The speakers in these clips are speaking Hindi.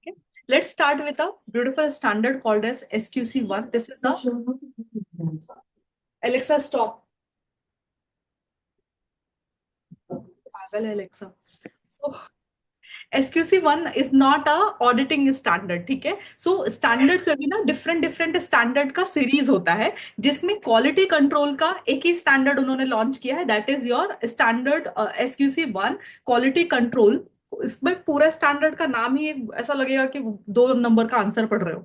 है. Let's start with a beautiful standard called as SQC1. This is a Alexa stop. Pagal है Alexa. So SQC1 is not a auditing standard. ठीक है. So standards में भी ना डिफरेंट डिफरेंट स्टैंडर्ड का सीरीज होता है जिसमें क्वालिटी कंट्रोल का एक ही स्टैंडर्ड उन्होंने लॉन्च किया है. That is your standard SQC1 quality control. इसमें पूरा स्टैंडर्ड का नाम ही ऐसा लगेगा कि 2 नंबर का आंसर पढ़ रहे हो.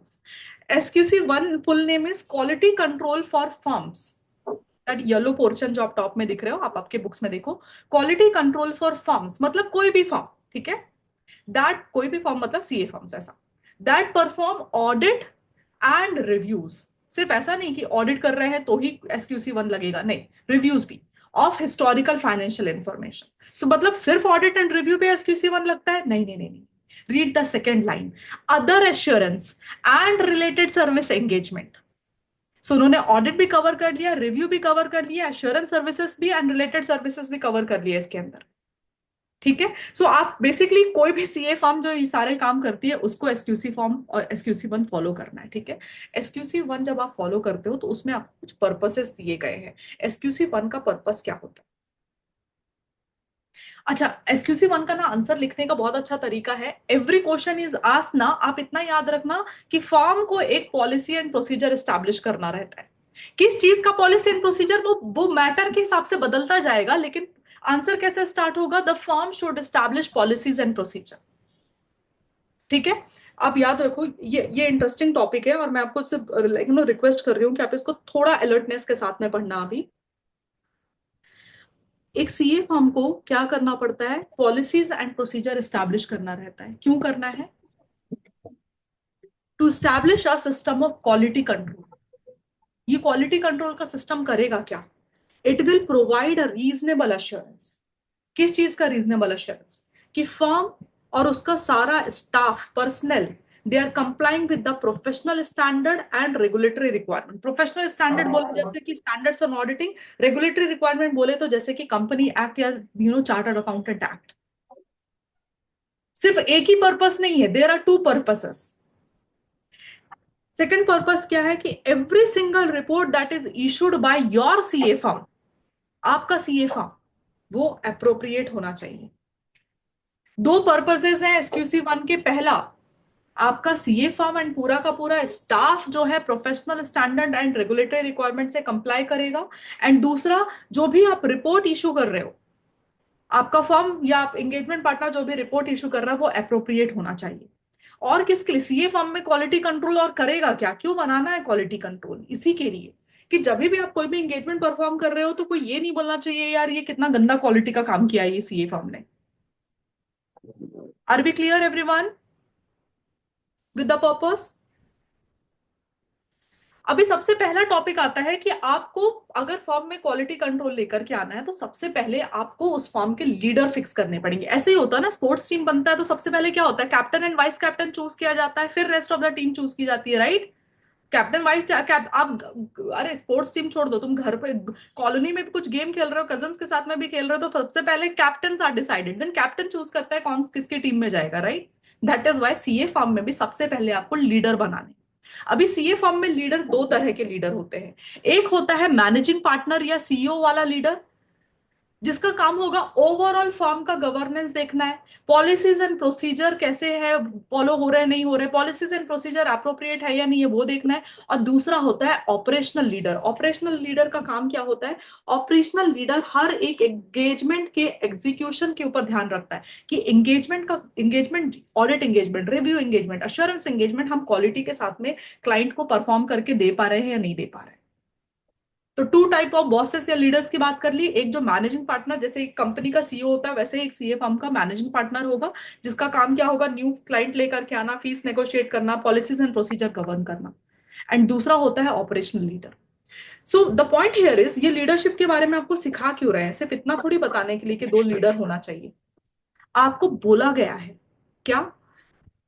SQC1 full name is quality control for firms. That yellow portion जो आप टॉप में दिख रहे हो, आप आपके बुक्स में देखो. क्वालिटी कंट्रोल फॉर फर्म्स मतलब कोई भी फर्म. ठीक है. दैट कोई भी फर्म मतलब सीए फर्म्स ऐसा. That perform audit and reviews. सिर्फ ऐसा नहीं कि ऑडिट कर रहे हैं तो ही SQC1 लगेगा, नहीं, रिव्यूज भी ऑफ हिस्टोरिकल फाइनेंशियल इंफॉर्मेशन. सो मतलब सिर्फ ऑडिट एंड रिव्यू पे SQC1 लगता है? नहीं नहीं नहीं नहीं. Read the second line. Other assurance and related service engagement. So उन्होंने ऑडिट भी कवर कर लिया, रिव्यू भी कवर कर लिया, एश्योरेंस सर्विसेज भी एंड रिलेटेड सर्विसेज भी कवर कर लिया इसके अंदर. ठीक है. सो आप बेसिकली कोई भी सीए फॉर्म जो ये सारे काम करती है उसको एसक्यूसी फॉर्म और SQC1 फॉलो करना है. ठीक है. SQC1 जब आप फॉलो करते हो तो उसमें आपको कुछ पर्पसेस दिए गए हैं. SQC1 का पर्पस क्या होता है? अच्छा, SQC1 का ना आंसर लिखने का बहुत अच्छा तरीका है. एवरी क्वेश्चन इज आस्क्ड ना, आप इतना याद रखना कि फॉर्म को एक पॉलिसी एंड प्रोसीजर एस्टैब्लिश करना रहता है. किस चीज का पॉलिसी एंड प्रोसीजर, वो मैटर के हिसाब से बदलता जाएगा, लेकिन आंसर कैसे स्टार्ट होगा? The firm should establish policies and procedure. ठीक है. आप याद रखो, ये इंटरेस्टिंग टॉपिक है और मैं आपको सिर्फ रिक्वेस्ट कर रही हूँ कि आप इसको थोड़ा अलर्टनेस के साथ में पढ़ना. अभी एक सीए फर्म को क्या करना पड़ता है? पॉलिसीज एंड प्रोसीजर एस्टैब्लिश करना रहता है. क्यों करना है? To establish a system of quality control. ये क्वालिटी कंट्रोल का सिस्टम करेगा क्या? It will provide a reasonable assurance. किस चीज का रीजनेबल अश्योरेंस? कि फर्म और उसका सारा staff personnel they are complying with the professional standard and regulatory requirement. Professional standard बोले जैसे कि standards on auditing. Regulatory requirement बोले तो जैसे कि कंपनी एक्ट या चार्टर्ड अकाउंटेंट एक्ट. सिर्फ एक ही पर्पस नहीं है, there are two purposes. Second purpose क्या है? कि every single report that is issued by your CA firm, आपका सीए फर्म, वो अप्रोप्रिएट होना चाहिए. दो पर्पसेस हैं SQC1 के. पहला, आपका सीए फर्म एंड पूरा का पूरा स्टाफ जो है professional standard and regulatory requirement से कंप्लाई करेगा. एंड दूसरा, जो भी आप रिपोर्ट इशू कर रहे हो, आपका फर्म या आप एंगेजमेंट पार्टनर जो भी रिपोर्ट इशू कर रहा है वो अप्रोप्रिएट होना चाहिए. और किसके लिए? सीए फर्म में क्वालिटी कंट्रोल. और करेगा क्या? क्यों बनाना है क्वालिटी कंट्रोल? इसी के लिए कि जब भी आप कोई भी एंगेजमेंट परफॉर्म कर रहे हो तो कोई ये नहीं बोलना चाहिए यार ये कितना गंदा क्वालिटी का काम किया है ये सीए फर्म ने. Are we clear everyone with the purpose? अभी सबसे पहला टॉपिक आता है कि आपको अगर फॉर्म में क्वालिटी कंट्रोल लेकर के आना है तो सबसे पहले आपको उस फॉर्म के लीडर फिक्स करने पड़ेंगे. ऐसे ही होता है ना, स्पोर्ट्स टीम बनता है तो सबसे पहले क्या होता है? Captain and vice captain choose किया जाता है, फिर rest of the team choose की जाती है, राइट? कैप्टन वाइस आप, अरे स्पोर्ट्स टीम छोड़ दो, तुम घर पे कॉलोनी में भी कुछ गेम खेल रहे हो, कजन्स के साथ में भी खेल रहे हो, तो सबसे पहले captain are decided, then captain choose करता है कौन किसकी टीम में जाएगा, right? That is why CA form में भी सबसे पहले आपको लीडर बनाने. अभी सीए फर्म में लीडर दो तरह के लीडर होते हैं. एक होता है मैनेजिंग पार्टनर या सीईओ वाला लीडर, जिसका काम होगा ओवरऑल फर्म का गवर्नेंस देखना है. पॉलिसीज एंड प्रोसीजर कैसे है, फॉलो हो रहे हैं नहीं हो रहे, पॉलिसीज एंड प्रोसीजर अप्रोप्रिएट है या नहीं है वो देखना है. और दूसरा होता है ऑपरेशनल लीडर. ऑपरेशनल लीडर का काम क्या होता है? ऑपरेशनल लीडर हर एक एंगेजमेंट के एग्जीक्यूशन के ऊपर ध्यान रखता है कि engagement, audit engagement, review engagement, assurance engagement हम क्वालिटी के साथ में क्लाइंट को परफॉर्म करके दे पा रहे हैं या नहीं दे पा रहे हैं. तो टू टाइप ऑफ बॉसेस या लीडर्स की बात कर ली. एक जो मैनेजिंग पार्टनर, जैसे एक कंपनी का सीईओ होता है वैसे एक सीए फर्म का मैनेजिंग पार्टनर होगा, जिसका काम क्या होगा? न्यू क्लाइंट लेकर के आना, फीस नेगोशिएट करना, पॉलिसीज एंड प्रोसीजर गवर्न करना. एंड दूसरा होता है operational leader. So the point here is, ये लीडरशिप के बारे में आपको सिखा क्यों रहे हैं? सिर्फ इतना थोड़ी बताने के लिए कि दो लीडर होना चाहिए. आपको बोला गया है क्या?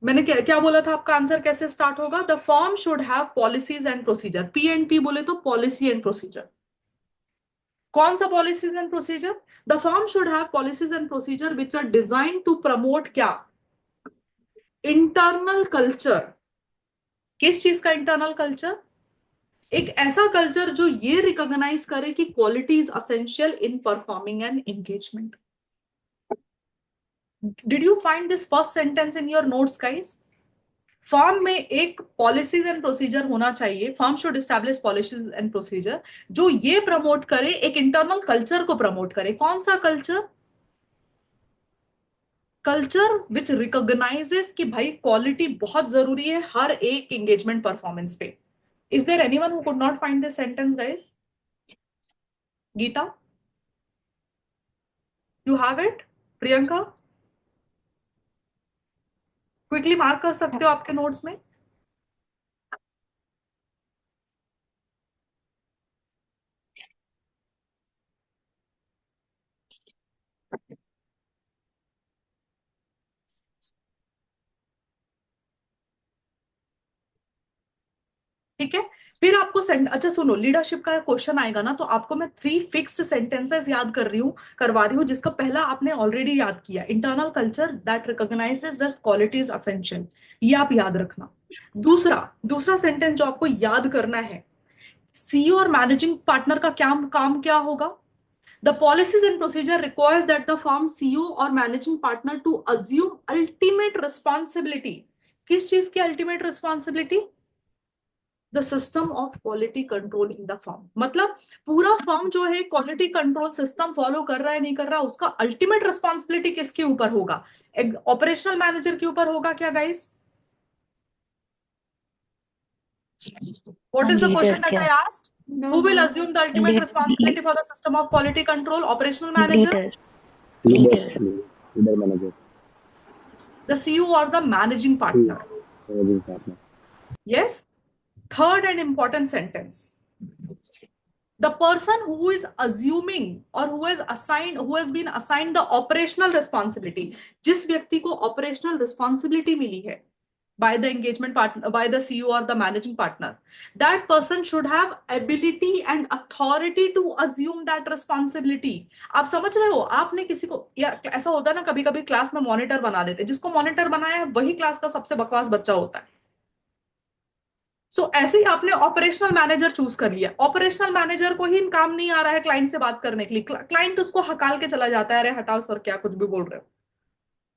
मैंने क्या क्या बोला था? आपका आंसर कैसे स्टार्ट होगा? The firm should have policies and procedure. P&P बोले तो पॉलिसी एंड प्रोसीजर. कौन सा policies and procedure? The firm should have policies and procedure which are design to promote क्या? इंटरनल कल्चर, किस चीज का इंटरनल कल्चर? एक ऐसा कल्चर जो ये रिकॉग्नाइज करे कि quality is essential in performing an engagement. Did you find this first sentence in your notes guys? Firm में एक पॉलिसीज एंड प्रोसीजर होना चाहिए, firm should establish policies and procedure जो ये प्रमोट करे, एक इंटरनल कल्चर को प्रमोट करे। कौन सा कल्चर? कल्चर विच रिकॉग्नाइजेस कि भाई क्वालिटी बहुत जरूरी है हर एक एंगेजमेंट परफॉर्मेंस पे। Is there anyone who could not find this sentence guys? Geeta, you have it? Priyanka, quickly mark कर सकते हो आपके नोट्स में? ठीक है। फिर आपको अच्छा सुनो, लीडरशिप का क्वेश्चन आएगा ना, तो आपको मैं 3 फिक्स्ड सेंटेंसेस याद करवा रही हूँ, जिसका पहला आपने ऑलरेडी याद किया, internal culture that recognises that quality is essential. ये आप याद रखना। दूसरा दूसरा सेंटेंस जो आपको याद करना है, सीईओ और मैनेजिंग पार्टनर का क्या काम क्या होगा? The policies and procedure requires that the firm CEO और managing partner to assume ultimate responsibility. किस चीज की ultimate responsibility? The system of quality control in the firm. मतलब पूरा फर्म जो है क्वालिटी कंट्रोल सिस्टम फॉलो कर रहा है नहीं कर रहा, उसका अल्टीमेट रिस्पॉन्सिबिलिटी किसके ऊपर होगा? ऑपरेशनल मैनेजर के ऊपर होगा क्या guys? What is the leader question that क्या? I asked? Who will assume the ultimate responsibility for the system of quality control? Operational manager, leader Leader, leader leader manager, the CEO और the managing CEO, partner? managing partner. Yes. Third and important sentence, the person who is assuming or who has been assigned the operational responsibility, जिस व्यक्ति को operational responsibility मिली है by the engagement partner, by the CEO or the managing partner, that person should have ability and authority to assume that responsibility। आप समझ रहे हो? आपने किसी को, या ऐसा होता है ना कभी कभी क्लास में मॉनिटर बना देते, जिसको मॉनिटर बनाया है वही क्लास का सबसे बकवास बच्चा होता है। ऐसे ही आपने ऑपरेशनल मैनेजर चूज कर लिया, ऑपरेशनल मैनेजर को ही काम नहीं आ रहा है क्लाइंट से बात करने के लिए, क्लाइंट उसको हकाल के चला जाता है, अरे हटाओ सर क्या कुछ भी बोल रहे हो।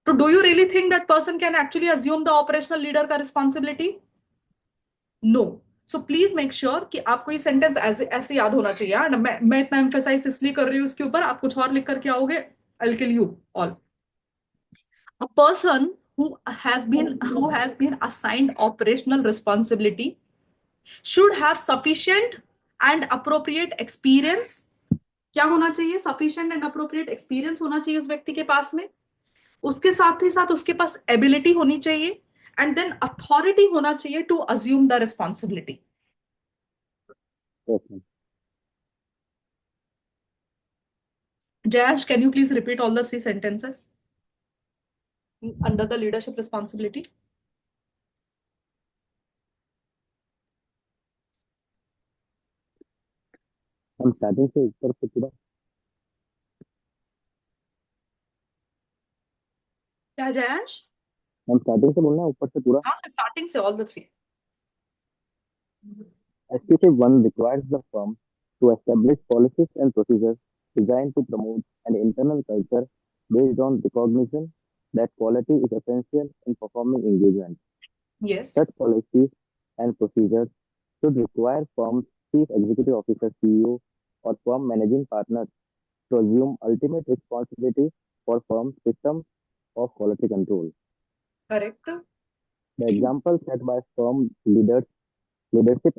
तो do you really think that person can actually assume the operational leader का responsibility? No. So please make sure कि आपको ये सेंटेंस ऐसे ऐसे याद होना चाहिए। मैं इतना एम्फेसाइज इसलिए कर रही हूँ इसके ऊपर, आप कुछ और लिख करके आओगे, I will kill you all. A person who has been assigned operational responsibility should have sufficient and appropriate experience। क्या होना चाहिए? सफिशिएंट एंड अप्रोप्रिएट एक्सपीरियंस होना चाहिए उस व्यक्ति के पास में। उसके साथ ही साथ उसके पास एबिलिटी होनी चाहिए, एंड देन अथॉरिटी होना चाहिए to assume the responsibility. Yes, ma'am. Jayash, can you please repeat all the 3 sentences under the leadership responsibility? हम स्टार्टिंग से ऊपर से पूरा क्या जयांश? हम स्टार्टिंग से बोलना है ऊपर से पूरा. हाँ, स्टार्टिंग से all the 3। SQC 1 requires the firm to establish policies and procedures designed to promote an internal culture based on recognition that quality is essential in performing engagement. Yes, Such policies and procedures should require firm's chief executive officer CEO or firm managing partner to assume ultimate responsibility for firm's system of quality control. correct. The example set by firm leadership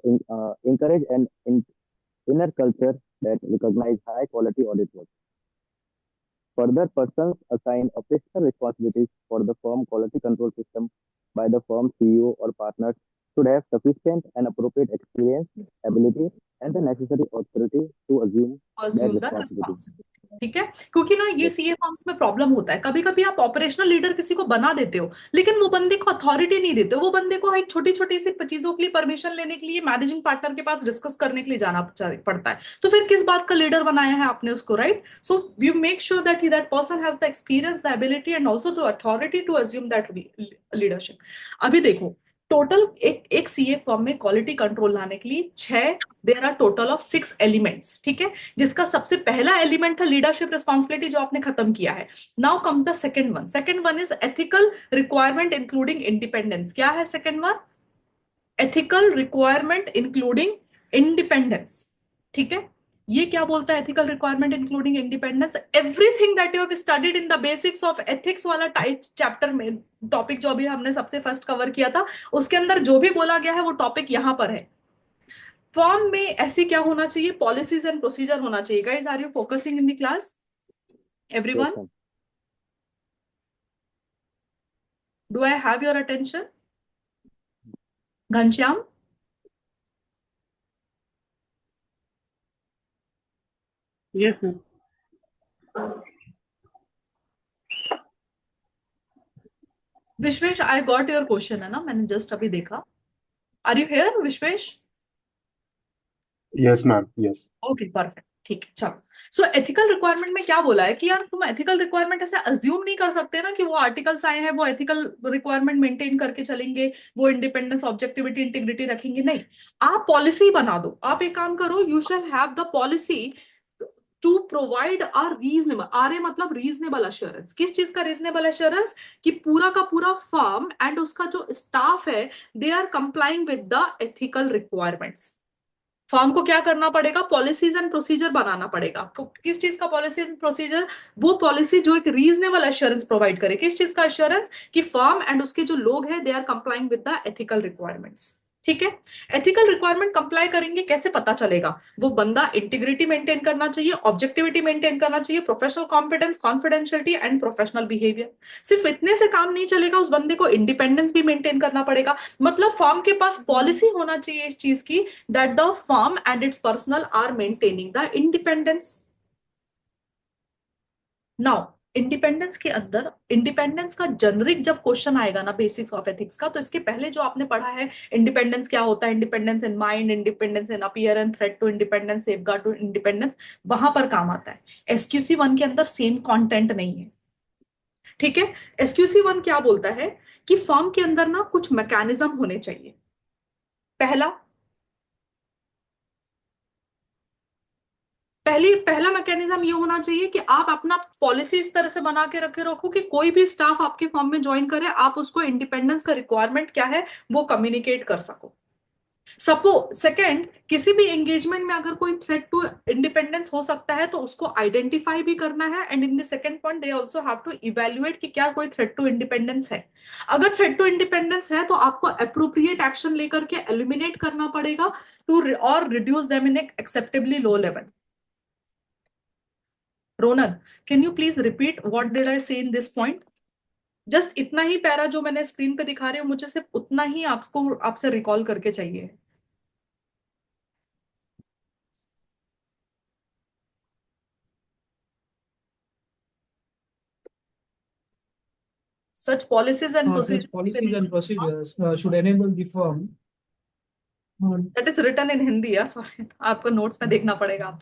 encourage an inner culture that recognize high quality audit work. Further, persons assigned operational responsibilities for the firm quality control system by the firm CEO or partners should have sufficient and appropriate experience, ability, and the necessary authority to assume that Assume the responsibility. responsibility। ठीक है, क्योंकि ना ये Yes. सीए फॉर्म्स में प्रॉब्लम होता है, कभी कभी आप ऑपरेशनल लीडर किसी को बना देते हो लेकिन वो बंदे को अथॉरिटी नहीं देते हो, वो बंदे को एक छोटी छोटी सी चीजों के लिए परमिशन लेने के लिए मैनेजिंग पार्टनर के पास डिस्कस करने के लिए जाना पड़ता है, तो फिर किस बात का लीडर बनाया है आपने उसको, right? So you make sure that he that person has the experience, the ability and also the authority to assume that leadership. अभी देखो, टोटल एक एक सीए फॉर्म में क्वालिटी कंट्रोल लाने के लिए छह, there are total of 6 elements, ठीक है, जिसका सबसे पहला एलिमेंट था लीडरशिप रिस्पॉन्सिबिलिटी जो आपने खत्म किया है। Now comes the second one is ethical requirement including independence. क्या है second one? Ethical requirement including independence, ठीक है। ये क्या बोलता है ethical requirement including independence? Everything that you have studied in the basics of ethics वाला टाइप चैप्टर में, टॉपिक जो अभी हमने सबसे फर्स्ट कवर किया था, उसके अंदर जो भी बोला गया है वो टॉपिक यहां पर है। फॉर्म में ऐसी क्या होना चाहिए? पॉलिसीज एंड प्रोसीजर होना चाहिए। Guys, are you focusing in the class? Yes, everyone, ma'am. Do I have your attention? Ghanshyam, Yes, ma'am. Vishwesh, I got your question है ना, मैंने जस्ट अभी देखा। Are you here Vishwesh? Yes, ma'am. Yes. Okay, perfect, ठीक है, चलो। सो एथिकल रिक्वायरमेंट में क्या बोला है कि यार तुम एथिकल रिक्वायरमेंट ऐसे अज्यूम नहीं कर सकते ना कि वो आर्टिकल्स आए हैं वो एथिकल रिक्वायरमेंट मेंटेन करके चलेंगे, वो इंडिपेंडेंस, ऑब्जेक्टिविटी, इंटीग्रिटी रखेंगे, नहीं। आप पॉलिसी बना दो, आप एक काम करो, you shall have the policy to provide a reasonable, or a मतलब रीजनेबल अश्योरेंस। किस चीज का रीजनेबल अश्योरेंस? कि पूरा का पूरा फर्म एंड उसका जो स्टाफ है, they are complying with the ethical requirements. Firm को क्या करना पड़ेगा? पॉलिसीज एंड प्रोसीजर बनाना पड़ेगा। किस चीज का पॉलिसीज एंड प्रोसीजर? वो पॉलिसी जो एक रीजनेबल एश्योरेंस प्रोवाइड करे। किस चीज का एश्योरेंस? कि फर्म एंड उसके जो लोग हैं, they are complying with the ethical requirements, ठीक है। एथिकल रिक्वायरमेंट कंप्लाई करेंगे, कैसे पता चलेगा? वो बंदा इंटीग्रिटी मेंटेन करना चाहिए, ऑब्जेक्टिविटी मेंटेन करना चाहिए, professional competence, confidentiality and professional behaviour. सिर्फ इतने से काम नहीं चलेगा, उस बंदे को इंडिपेंडेंस भी मेंटेन करना पड़ेगा। मतलब फर्म के पास पॉलिसी होना चाहिए इस चीज की, that the firm and its personnel are maintaining the independence. Now, independence के अंदर, इंडिपेंडेंस का जनरिक जब क्वेश्चन आएगा ना बेसिक्स ऑफ एथिक्स का, तो इसके पहले जो आपने पढ़ा है इंडिपेंडेंस क्या होता है, independence in mind, independence in appear and threat to independence, safeguard to independence, वहां पर काम आता है। एसक्यूसी वन के अंदर सेम कंटेंट नहीं है, ठीक है। एसक्यूसी वन क्या बोलता है कि फर्म के अंदर ना कुछ मैकेनिज्म होने चाहिए। पहला, पहला मैकेनिज्म ये होना चाहिए कि आप अपना पॉलिसी इस तरह से बना के रखे रखो कि कोई भी स्टाफ आपके फर्म में ज्वाइन करे, आप उसको इंडिपेंडेंस का रिक्वायरमेंट क्या है वो कम्युनिकेट कर सको। सपोज सेकंड, किसी भी एंगेजमेंट में अगर कोई थ्रेट टू इंडिपेंडेंस हो सकता है तो उसको आइडेंटिफाई भी करना है, and in the second point they also have to evaluate कि क्या कोई थ्रेट टू इंडिपेंडेंस है। अगर थ्रेट टू इंडिपेंडेंस है तो आपको अप्रोप्रिएट एक्शन लेकर के एलिमिनेट करना पड़ेगा टू और reduce them in acceptably low level. Ronan, can you please repeat what did I से इन दिस पॉइंट? जस्ट इतना ही पैरा जो मैंने स्क्रीन पे दिखा रही हूँ, मुझे सिर्फ उतना ही आपको आपसे रिकॉल करके चाहिए। Such policies and Such procedures policies and procedures should enable the firm that is written in Hindi है, सॉरी, आपको नोट्स में देखना पड़ेगा आप।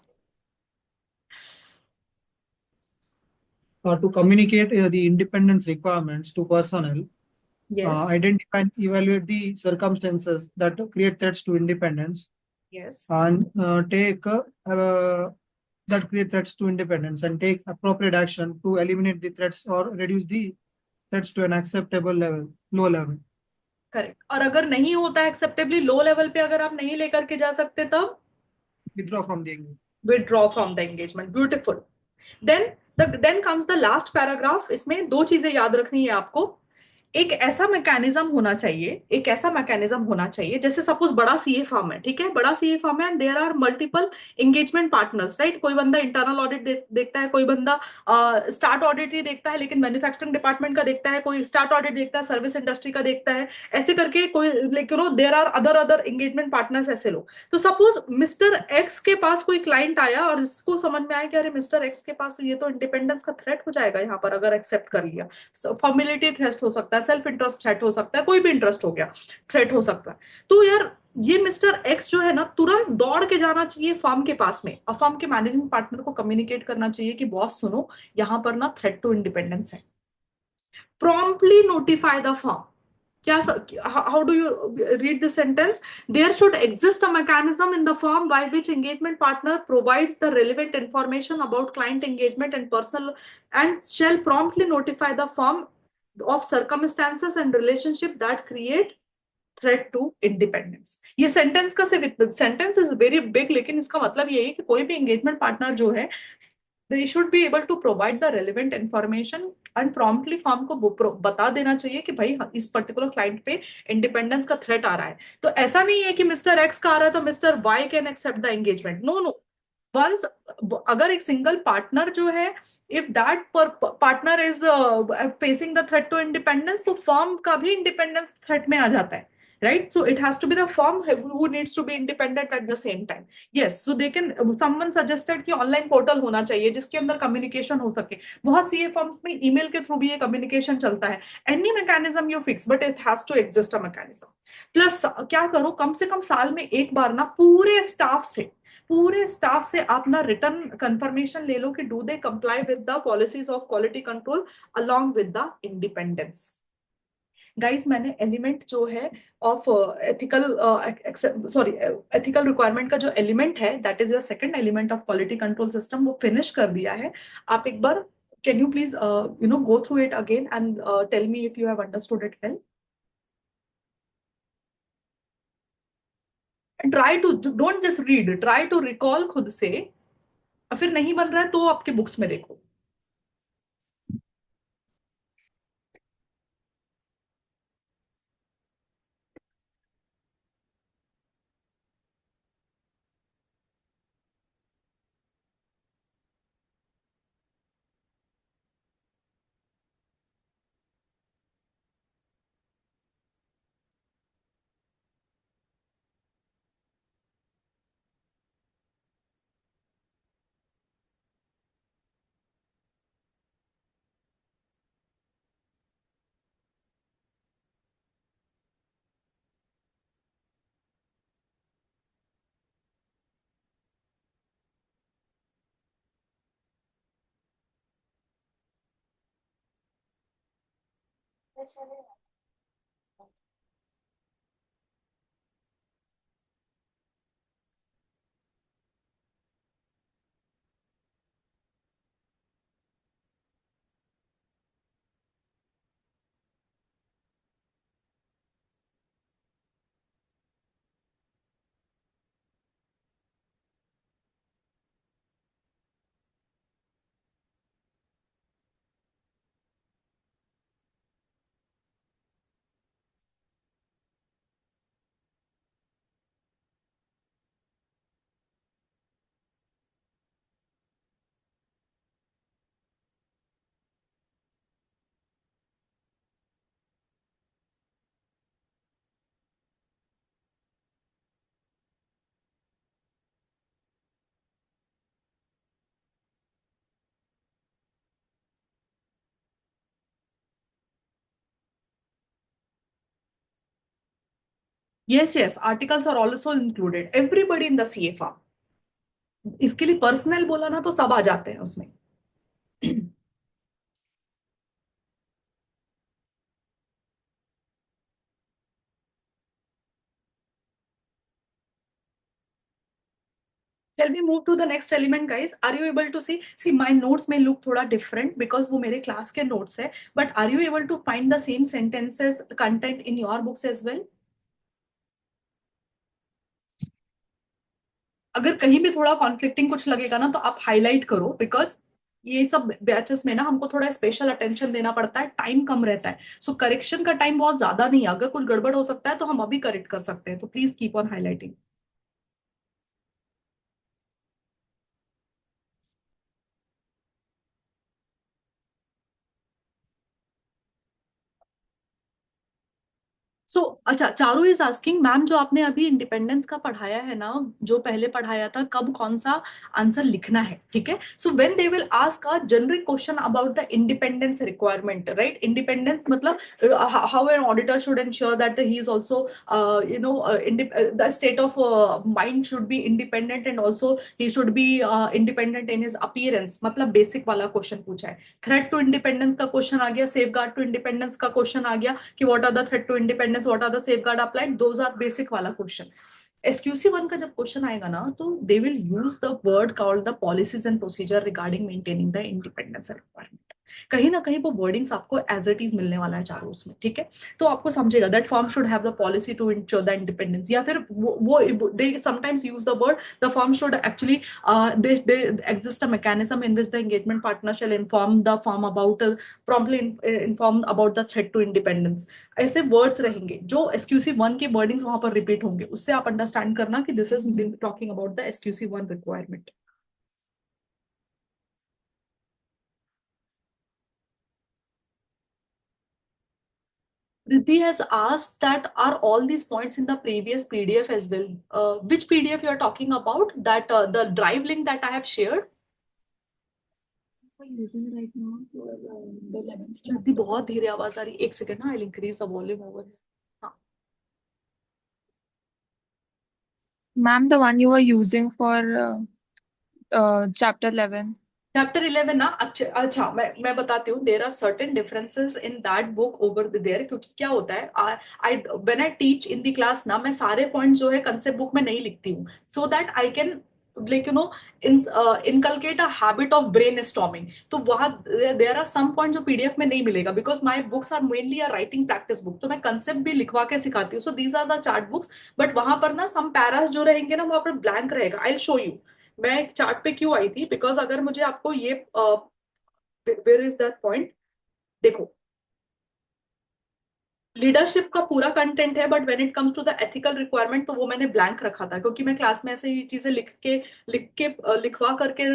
to communicate the independence requirements to personnel, Yes, identify and evaluate the circumstances that create threats to independence, yes, and that create threats to independence and take appropriate action to eliminate the threats or reduce the threats to an acceptable level, low level. Correct. और अगर नहीं होता है एक्सेप्टेबली लो लेवल पे, अगर आप नहीं लेकर के जा सकते, तब Withdraw from the engagement. Withdraw from the engagement. Beautiful. Then then comes the last paragraph. इसमें दो चीजें याद रखनी है आपको। एक ऐसा मैकेनिज्म होना चाहिए, एक ऐसा मैकेनिज्म होना चाहिए, जैसे सपोज बड़ा सीए फर्म है, ठीक है, बड़ा सीए फर्म है and there are multiple engagement partners, right. कोई बंदा इंटरनल ऑडिट देखता है, कोई बंदा स्टार्ट ऑडिट ही देखता है लेकिन मैन्युफैक्चरिंग डिपार्टमेंट का देखता है, कोई स्टार्ट ऑडिट देखता है सर्विस इंडस्ट्री का देखता है, ऐसे करके कोई like there are other other engagement partners, ऐसे लोग। तो सपोज मिस्टर एक्स के पास कोई क्लाइंट आया और इसको समझ में आया कि अरे मिस्टर एक्स के पास ये तो इंडिपेंडेंस का थ्रेट हो जाएगा यहाँ पर अगर एक्सेप्ट कर लिया। फॉर्मेलिटी थ्रेट हो सकता है, सेल्फ इंटरेस्ट थ्रेट हो सकता है, कोई भी इंटरेस्ट हो गया, थ्रेट हो सकता है। तो यार ये मिस्टर एक्स जो है ना, तुरंत दौड़ के जाना चाहिए फर्म के पास में और फर्म के मैनेजिंग पार्टनर को कम्युनिकेट करना चाहिए कि बॉस सुनो, यहां पर ना थ्रेट टू इंडिपेंडेंस है। Promptly notify the firm. क्या, how do you read the sentence? There should exist a mechanism in the firm by which engagement partner provides the relevant information about client engagement and personal, and shall promptly notify the firm of circumstances and relationship that create threat to independence। ये सेंटेंस का सिर्फ, सेंटेंस इज वेरी बिग, लेकिन इसका मतलब ये है कि कोई भी एंगेजमेंट पार्टनर जो है, they should be able to provide the relevant information and promptly firm को बता देना चाहिए कि भाई इस पर्टिकुलर क्लाइंट पे इंडिपेंडेंस का थ्रेट आ रहा है। तो ऐसा नहीं है कि मिस्टर एक्स का आ रहा है तो mister Y can accept the engagement, no no. Once, अगर एक सिंगल पार्टनर जो है, if that partner is facing the threat to independence, तो फर्म का भी इंडिपेंडेंस थ्रेट में आ जाता है, right? So it has to be the firm who needs to be independent at the same time. Yes, so they can, someone suggested कि ऑनलाइन पोर्टल होना चाहिए जिसके अंदर कम्युनिकेशन हो सके। बहुत सी फर्म्स में ईमेल के थ्रू भी ये कम्युनिकेशन चलता है। Any mechanism you fix, but it has to exist a mechanism. Plus क्या करो, कम से कम साल में एक बार ना पूरे स्टाफ से आप ना रिटर्न कंफर्मेशन ले लो कि do they comply with the policies of quality control along with the independence. Guys, मैंने एलिमेंट जो है of ethical, sorry, ethical requirement का जो एलिमेंट है, that is your second element of quality control system, वो फिनिश कर दिया है। आप एक बार can you please go through it again and tell me if you have understood it well. Try to, don't just read, try to recall खुद से। और फिर नहीं बन रहा है तो आपके बुक्स में देखो। Yes yes, articles are also included, everybody in the CA form. इसके लिए पर्सनल बोला ना तो सब आ जाते हैं उसमें। Shall we move to the next element, guys? Are you able to see? See, my notes may look thoda different because वो मेरे class के notes है. But are you able to find the same sentences content in your books as well? अगर कहीं भी थोड़ा conflicting कुछ लगेगा ना तो आप highlight करो, because ये सब बैचेस में ना हमको थोड़ा स्पेशल अटेंशन देना पड़ता है, टाइम कम रहता है, सो करेक्शन का टाइम बहुत ज्यादा नहीं है, अगर कुछ गड़बड़ हो सकता है तो हम अभी करेक्ट कर सकते हैं, तो प्लीज कीप ऑन हाईलाइटिंग। अच्छा, चारू इज आस्किंग मैम, जो आपने अभी इंडिपेंडेंस का पढ़ाया है ना, जो पहले पढ़ाया था, कब कौन सा आंसर लिखना है, ठीक है? So when they will ask a generic question about the independence requirement, right? Independence मतलब how an auditor should ensure that he is also the state of mind should be independent, and also he should be independent in his appearance, मतलब बेसिक वाला क्वेश्चन पूछा है। थ्रेट टू इंडिपेंडेंस का क्वेश्चन आ गया, सेफ गार्ड टू इंडिपेंडेंस का क्वेश्चन आ गया कि what are the threat to independence, what are the safeguard applied, those are basic वाला क्वेश्चन। एसक्यूसी वन का जब क्वेश्चन आएगा ना, तो they will use the word called the policies and procedure regarding maintaining the independence requirement. कहीं ना कहीं वो वर्डिंग्स आपको एज इट इज मिलने वाला है चारों उसमें, ठीक है? तो आपको समझेगा that firm should have the policy to ensure the independence, या फिर they sometimes use the word the firm should actually there exists a mechanism in which the engagement partner shall inform the firm about promptly inform about the threat to independence। ऐसे वर्ड्स रहेंगे जो एसक्यूसी वन के वर्डिंग्स वहां पर रिपीट होंगे, उससे आप अंडरस्टैंड करना कि this is talking about the SQC one requirement. Riddhi has asked that are all these points in the previous PDF as well? Which PDF you are talking about? That the drive link that I have shared? Using right now for the 11th chapter. Riddhi बहुत धीरे आवाज आ रही, एक सेकेंड ना, I increase the volume over. हाँ Ma'am, the one you were using for chapter 11. Chapter 11 ना, अच्छा अच्छा, मैं बताती हूँ, there are certain differences in that book over there, क्योंकि क्या होता है, I when I teach in the class ना, मैं सारे पॉइंट जो है कंसेप्ट बुक में नहीं लिखती हूँ, so that I can like inculcate a habit of brain storming. तो वहां देर आर सम पॉइंट जो पीडीएफ में नहीं मिलेगा, because my books are mainly a writing practice book, तो मैं कंसेप्ट भी लिखवा के सिखाती हूँ, so these are the chart books. But वहां पर ना सम पैरास जो रहेंगे ना, वहां पर ब्लैंक रहेगा, आई शो यू। मैं एक चार्ट पे क्यों आई थी, बिकॉज अगर मुझे आपको ये वेयर इज दैट पॉइंट, देखो, लीडरशिप का पूरा कंटेंट है, but when it comes to the ethical requirement, तो वो मैंने ब्लैंक रखा था, क्योंकि मैं क्लास में ऐसे ही चीजें लिख के लिखवा करके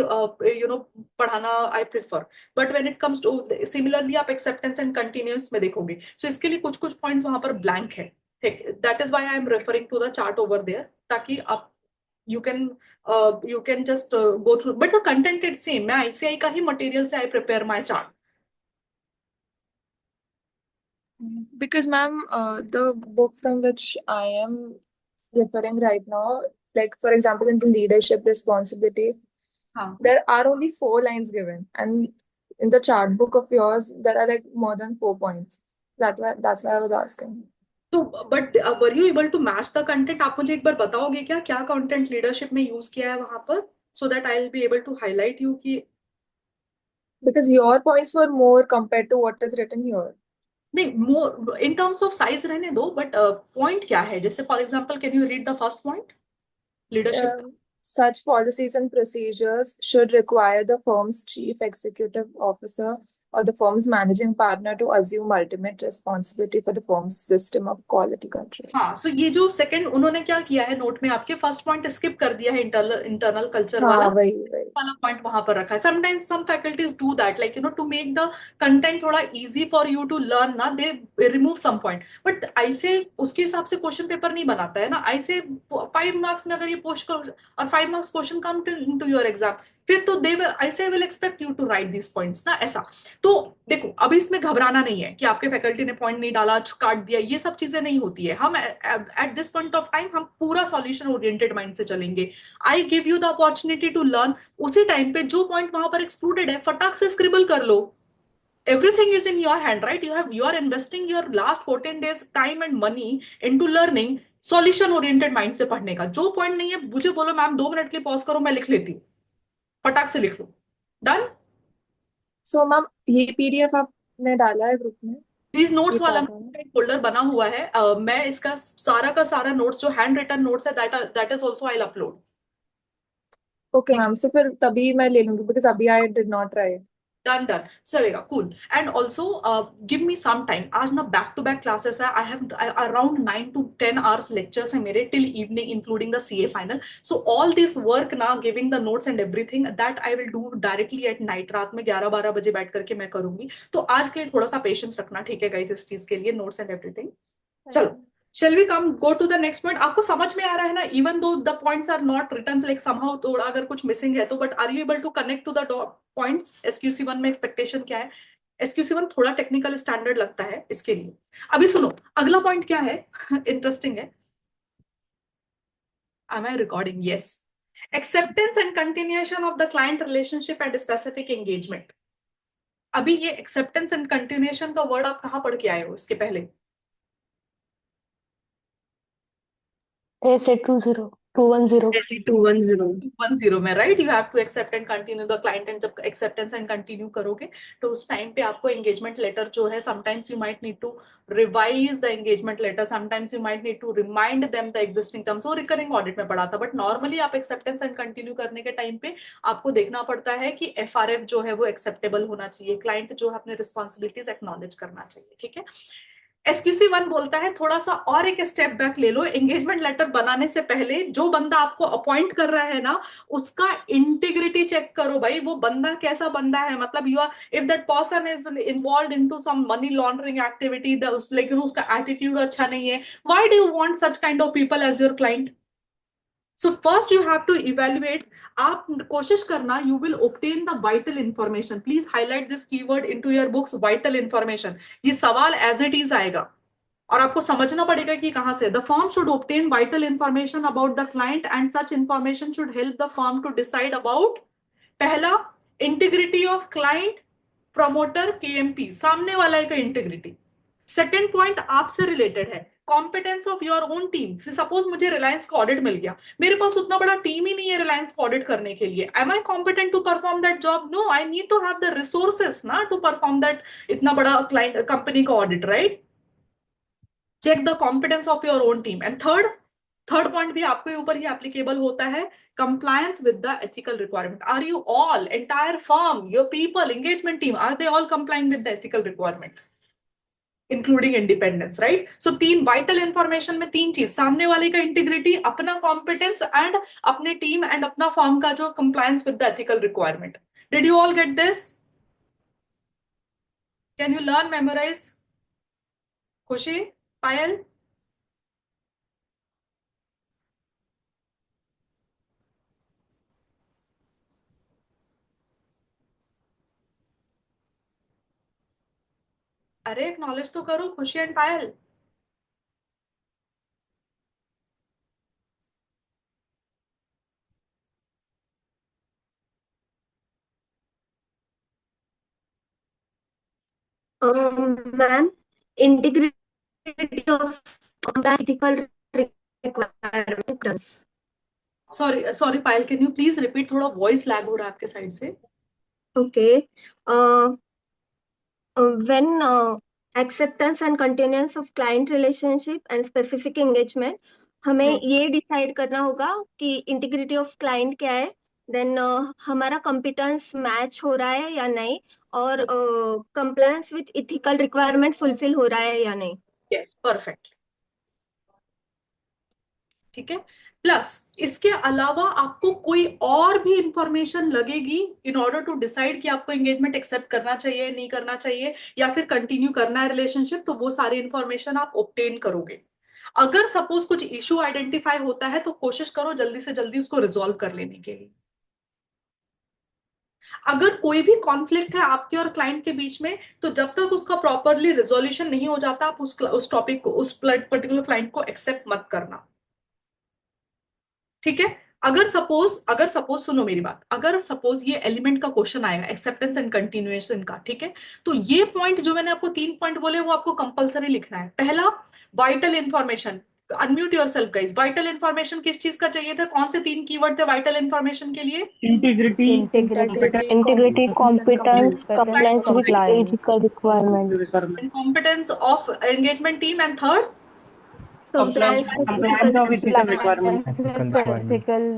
पढ़ाना I prefer. But when it comes two similarly, आप एक्सेप्टेंस एंड कंटिन्यूअस में देखोगे, सो इसके लिए कुछ कुछ पॉइंट्स वहां पर ब्लैंक है, ठीक? That is why I am referring to the chart over there, ताकि आप you can you can just go through, but the content is same. मैं आईसीआई का ही मटेरियल से I prepare my chart. Because, ma'am, the book from which I am referring right now, like for example, in the leadership responsibility, हाँ, there are only 4 lines given, and in the chart book of yours, there are like more than 4 points. That's why I was asking. तो but were you able to match the content? आप मुझे एक बार बताओगे क्या क्या कंटेंट लीडरशिप में यूज किया है वहां पर, so that I will be able to highlight you कि Because your points were more compared to what is written here. नहीं, मोर इन टर्म्स ऑफ साइज रहने दो, बट पॉइंट क्या है? जैसे for example, can you read the first point leadership का? Such policies and procedures should require the firm's chief executive officer or the firm's managing partner to assume ultimate responsibility for the firm's system of quality control. हाँ, सो ये जो सेकंड उन्होंने क्या किया है नोट में, आपके फर्स्ट पॉइंट स्किप कर दिया है, इंटरनल कल्चर वाला हाँ वही वाला पॉइंट वहां पर रखा है। Sometimes some faculties do that, like to make the content थोड़ा easy for you to learn ना, they remove some point, but ऐसे उसके हिसाब से क्वेश्चन पेपर नहीं बनाता है ना। ऐसे 5 मार्क्स में अगर ये पोस्ट कर और 5 marks question come to your exam, फिर तो दे ऐसे will expect you to write this points ना, ऐसा। तो देखो, अभी इसमें घबराना नहीं है कि आपके फैकल्टी ने पॉइंट नहीं डाला, काट दिया, ये सब चीजें नहीं होती है। हम at this point of time हम पूरा सॉल्यूशन ओरिएंटेड माइंड से चलेंगे। I give you the opportunity to learn, उसी टाइम पे जो पॉइंट वहां पर एक्सक्लूडेड है फटाक से स्क्रिबल कर लो। Everything is in your hand, right? You are investing your last 14 days time and money into learning solution oriented mind से पढ़ने का। जो पॉइंट नहीं है मुझे बोलो मैम 2 मिनट के लिए पॉज करो, मैं लिख लेती हूँ, फटाक से लिख लो, डन। सो मैम ये पीडीएफ आपने डाला है ग्रुप में? प्लीज नोट्स ये वाला चार्ट वाला? एक फोल्डर बना हुआ है, मैं इसका सारा का सारा नोट्स जो हैंड रिटन नोट्स है that is also I upload. Okay ma'am, so फिर तभी मैं ले लूंगी बिकॉज अभी I did not try. Done done, चलेगा, cool. And also give me some time, आज ना बैक टू बैक क्लासेस है, I have around 9 to 10 hours lectures है मेरे till evening including the CA final. So all this work ना, giving the notes and everything that I will do directly at night, रात में 11-12 बजे बैठ करके मैं करूंगी। तो आज के लिए थोड़ा सा पेशेंस रखना, ठीक है गाइस, इस चीज के लिए, नोट्स एंड एवरीथिंग। चलो, shall we come go to the next point? आपको समझ में आ रहा है ना, even though the points are not written like somehow, थोड़ा अगर कुछ मिसिंग है तो, but are you able to connect to the points? SQC1 में एक्सपेक्टेशन क्या है? SQC1 थोड़ा टेक्निकल स्टैंडर्ड लगता है इसके लिए। अभी सुनो, अगला पॉइंट क्या है, इंटरेस्टिंग है। Am I recording? Yes. Acceptance and continuation of the client relationship and specific engagement. अभी ये acceptance and continuation का वर्ड आप कहाँ पढ़ के आए हो इसके पहले? ऐसे 210 210 में, right? You have to accept and continue the client, and जब एक्सेप्टेंस एंड कंटिन्यू करोगे तो उस टाइम पे आपको एंगेजमेंट लेटर जो है, sometimes you might need to revise the engagement letter, sometimes you might need to remind them the existing terms. वो रिकरिंग ऑडिट में पढ़ा था, बट नॉर्मली आप एक्सेप्टेंस एंड कंटिन्यू करने के टाइम पे आपको देखना पड़ता है कि एफआरएफ जो है वो एक्सेप्टेबल होना चाहिए, क्लाइंट जो है अपने रिस्पॉन्सिबिलिटीज एक्नॉलेज करना चाहिए, ठीक है। SQC1 बोलता है थोड़ा सा और एक स्टेप बैक ले लो, एंगेजमेंट लेटर बनाने से पहले जो बंदा आपको अपॉइंट कर रहा है ना, उसका इंटीग्रिटी चेक करो भाई, वो बंदा कैसा बंदा है। मतलब you are, if that person is involve into some money laundering activity, लेकिन उसका एटीट्यूड अच्छा नहीं है, why do you want such kind of people as your client? So first you have to evaluate, आप कोशिश करना, you will obtain the vital information. Please highlight this keyword into your books, vital information. ये सवाल as it is आएगा और आपको समझना पड़ेगा कि कहां से। The firm should obtain vital information about the client and such information should help the firm to decide about, पहला, integrity of client, promoter, KMP, सामने वाला का integrity। सेकेंड पॉइंट आपसे रिलेटेड है, competence of your own team. Suppose मुझे रिलायंस का ऑडिट मिल गया, मेरे पास उतना बड़ा टीम ही नहीं है रिलायंस का ऑडिट करने के लिए, am I competent to perform that job? No, I need to have the resources ना टू परफॉर्म दैट इतना बड़ा क्लाइंट कंपनी का audit, right? Check the competence of your own team. And third point भी आपके ऊपर ही एप्लीकेबल होता है, compliance with the ethical requirement. Are you all, entire firm, your people, engagement team, are they all complying with the ethical requirement, including independence, right? So तीन वाइटल इंफॉर्मेशन में तीन चीज, सामने वाले का इंटीग्रिटी, अपना कॉम्पिटेंस एंड अपने टीम एंड अपना फर्म का जो compliance with the ethical requirement. Did you all get this? Can you learn, memorise? Khushi, Payal? अरे एक्नॉलेज तो करो Khushi and Payal. Ma'am, integrity of ethical requirements. Sorry Payal, can you please repeat? थोड़ा वॉइस लैग हो रहा है आपके साइड से। Okay. When acceptance and continuance of client relationship and specific engagement, हमें ये डिसाइड करना होगा कि इंटीग्रिटी ऑफ क्लाइंट क्या है, देन हमारा कॉम्पिटेंस मैच हो रहा है या नहीं, और compliance with ethical requirement fulfil हो रहा है या नहीं। यस, परफेक्ट, ठीक है। प्लस इसके अलावा आपको कोई और भी इंफॉर्मेशन लगेगी इन ऑर्डर टू डिसाइड कि आपको एंगेजमेंट एक्सेप्ट करना चाहिए, नहीं करना चाहिए, या फिर कंटिन्यू करना है रिलेशनशिप, तो वो सारी इंफॉर्मेशन आप ऑब्टेन करोगे। अगर सपोज कुछ इशू आइडेंटिफाई होता है तो कोशिश करो जल्दी से जल्दी उसको रिजॉल्व कर लेने के लिए। अगर कोई भी कॉन्फ्लिक्ट है आपके और क्लाइंट के बीच में, तो जब तक उसका प्रॉपरली रिजोल्यूशन नहीं हो जाता, आप उस टॉपिक को, उस पर्टिकुलर क्लाइंट को एक्सेप्ट मत करना, ठीक है। अगर सपोज सुनो मेरी बात, अगर सपोज ये एलिमेंट का क्वेश्चन आएगा एक्सेप्टेंस एंड कंटिन्यूएशन का, ठीक है, तो ये पॉइंट जो मैंने आपको 3 पॉइंट बोले वो आपको कंपलसरी लिखना है। पहला, vital information, unmute yourself guys. Vital information किस चीज का चाहिए था? कौन से 3 कीवर्ड थे वाइटल इंफॉर्मेशन के लिए? Integrity, Integrity, competence, compliance with ethical requirement, requirement, competence of engagement team, and third, compliance with compliance of ethical requirement.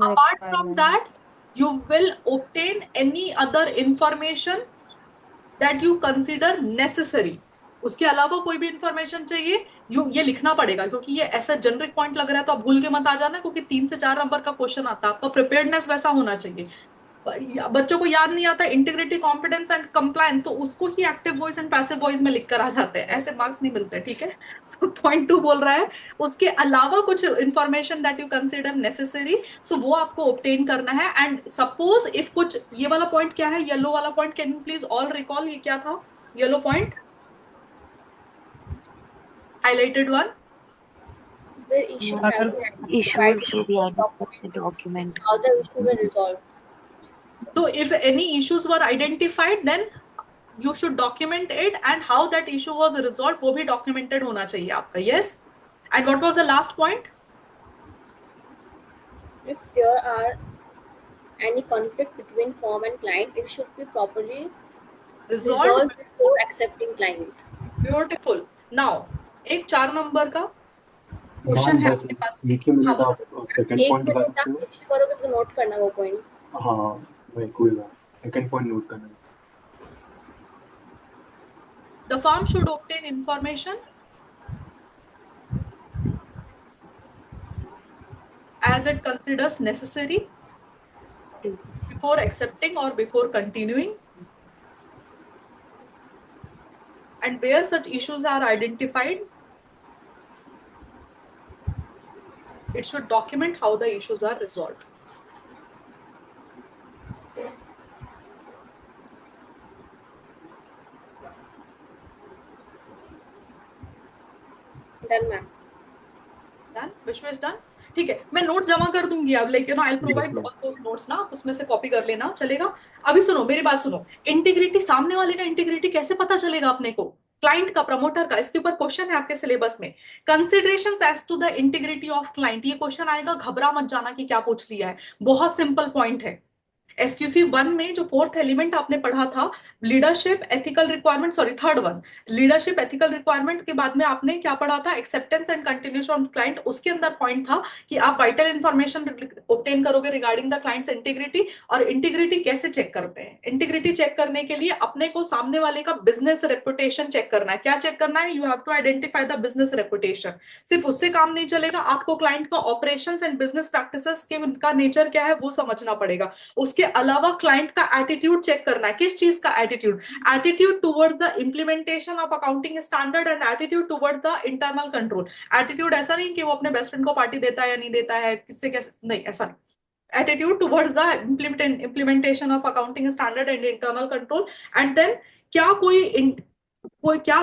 apart from that, You will obtain any other information that you consider necessary. उसके अलावा कोई भी इंफॉर्मेशन चाहिए, ये लिखना पड़ेगा, क्योंकि ये ऐसा जनरिक पॉइंट लग रहा है तो आप भूल के मत आ जाना, क्योंकि 3 से 4 नंबर का क्वेश्चन आता है, आपका प्रिपेयर्डनेस वैसा होना चाहिए। बच्चों को याद नहीं आता इंटीग्रिटी, कॉम्पिटेंस एंड कंप्लायंस, तो उसको ही active voice and passive voice में लिखकर आ जाते हैं, ऐसे मार्क्स नहीं मिलते, ठीक है। सो पॉइंट 2 बोल रहा है उसके अलावा कुछ information that you consider necessary, so वो आपको ऑब्टेन करना है। एंड सपोज इफ कुछ, ये वाला पॉइंट क्या है, येलो वाला point, can you please all recall, ये क्या था yellow point, highlighted one? Where issue have Other been Issues identified to be in the identified in the document. how the issue were resolved. So if any issues were identified, then you should document it, and how that issue was resolved वो भी documented होना चाहिए आपका। Yes. And what was the last point? If there are any conflict between firm and client, it should be properly resolved before accepting client. Beautiful. Now एक 4 नंबर का क्वेश्चन है आपके पास। लिखिए मेरे हाँ, को आप सेकंड एक पॉइंट बता मिनट आप सकते पीछे करोगे तो नोट करना वो पॉइंट। हो? हाँ वही कोई बात, सेकंड पॉइंट नोट करना है। The firm should obtain information as it considers necessary before accepting or before continuing, and where such issues are identified, it should document how the issues are resolved. Done ma'am. Done? विश्व इज डन? ठीक है, मैं नोट्स जमा कर दूंगी अब, लेकिन I provide ma'am. All those notes ना, आप उसमें से कॉपी कर लेना, चलेगा। अभी सुनो मेरी बात सुनो, इंटीग्रिटी, सामने वाले का इंटीग्रिटी कैसे पता चलेगा अपने को, क्लाइंट का, प्रमोटर का, इसके ऊपर क्वेश्चन है आपके सिलेबस में। Considerations as to the integrity of client, ये क्वेश्चन आएगा, घबरा मत जाना कि क्या पूछ लिया है, बहुत सिंपल पॉइंट है। एसक्यूसी 1 में जो 4th एलिमेंट आपने पढ़ा था, leadership ethical requirement, sorry 3rd one, leadership ethical requirement के बाद में आपने क्या पढ़ा था, acceptance and continuation of client. उसके अंदर पॉइंट था कि आप वाइटल इंफॉर्मेशन ऑब्टेन करोगे रिगार्डिंग द क्लाइंट्स इंटीग्रिटी। और इंटीग्रिटी कैसे चेक करते हैं, इंटीग्रिटी चेक करने के लिए अपने को सामने वाले का बिजनेस रेपुटेशन चेक करना है। क्या चेक करना है, you have to identify the business reputation. सिर्फ उससे काम नहीं चलेगा, आपको क्लाइंट का ऑपरेशंस एंड बिजनेस प्रैक्टिसेस के उनका नेचर क्या है वो समझना पड़ेगा। उसके अलावा क्लाइंट का एटीट्यूड चेक करना है। किस चीज का attitude, attitude towards the implementation of accounting standard and attitude towards the internal control. Attitude ऐसा नहीं कि वो अपने बेस्ट फ्रेंड को पार्टी देता है या नहीं देता है, किससे कैसे, नहीं ऐसा नहीं। Attitude towards the implementation of accounting standard and internal control. And then क्या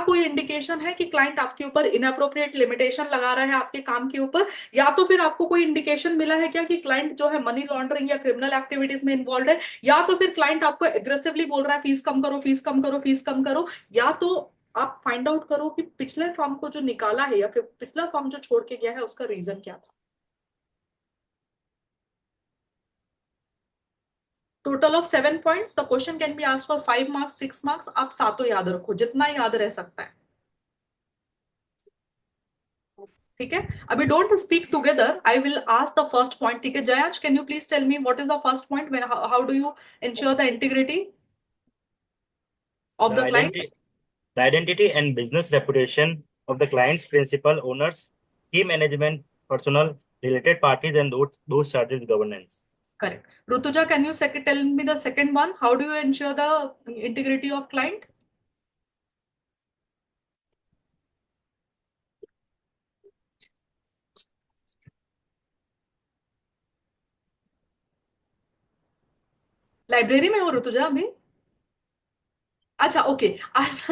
कोई इंडिकेशन है कि क्लाइंट आपके ऊपर इनअप्रोप्रिएट लिमिटेशन लगा रहा है आपके काम के ऊपर, या तो फिर आपको कोई इंडिकेशन मिला है क्या कि क्लाइंट जो है मनी लॉन्ड्रिंग या क्रिमिनल एक्टिविटीज में इन्वॉल्व है, या तो फिर क्लाइंट आपको एग्रेसिवली बोल रहा है फीस कम करो, फीस कम करो, फीस कम करो, या तो आप फाइंड आउट करो कि पिछले फॉर्म को जो निकाला है या फिर पिछला फॉर्म जो छोड़ के गया है उसका रीजन क्या था। Total of 7 points, the question can be asked for 5 marks, 6 marks, आप सातों याद रखो, जितना याद रह सकता है, ठीक है। अभी don't speak together, I will ask the first point, ठीक है। Jayansh, can you please tell me what is the first point, how do you ensure the integrity of the client? The identity and business reputation of the client's principal owners, key management, personnel, related parties, and those charged with governance. Correct. Rutuja, can you tell me the second one? How do you ensure the integrity of client? Library में हो ऋतुजा अभी? अच्छा ओके, आज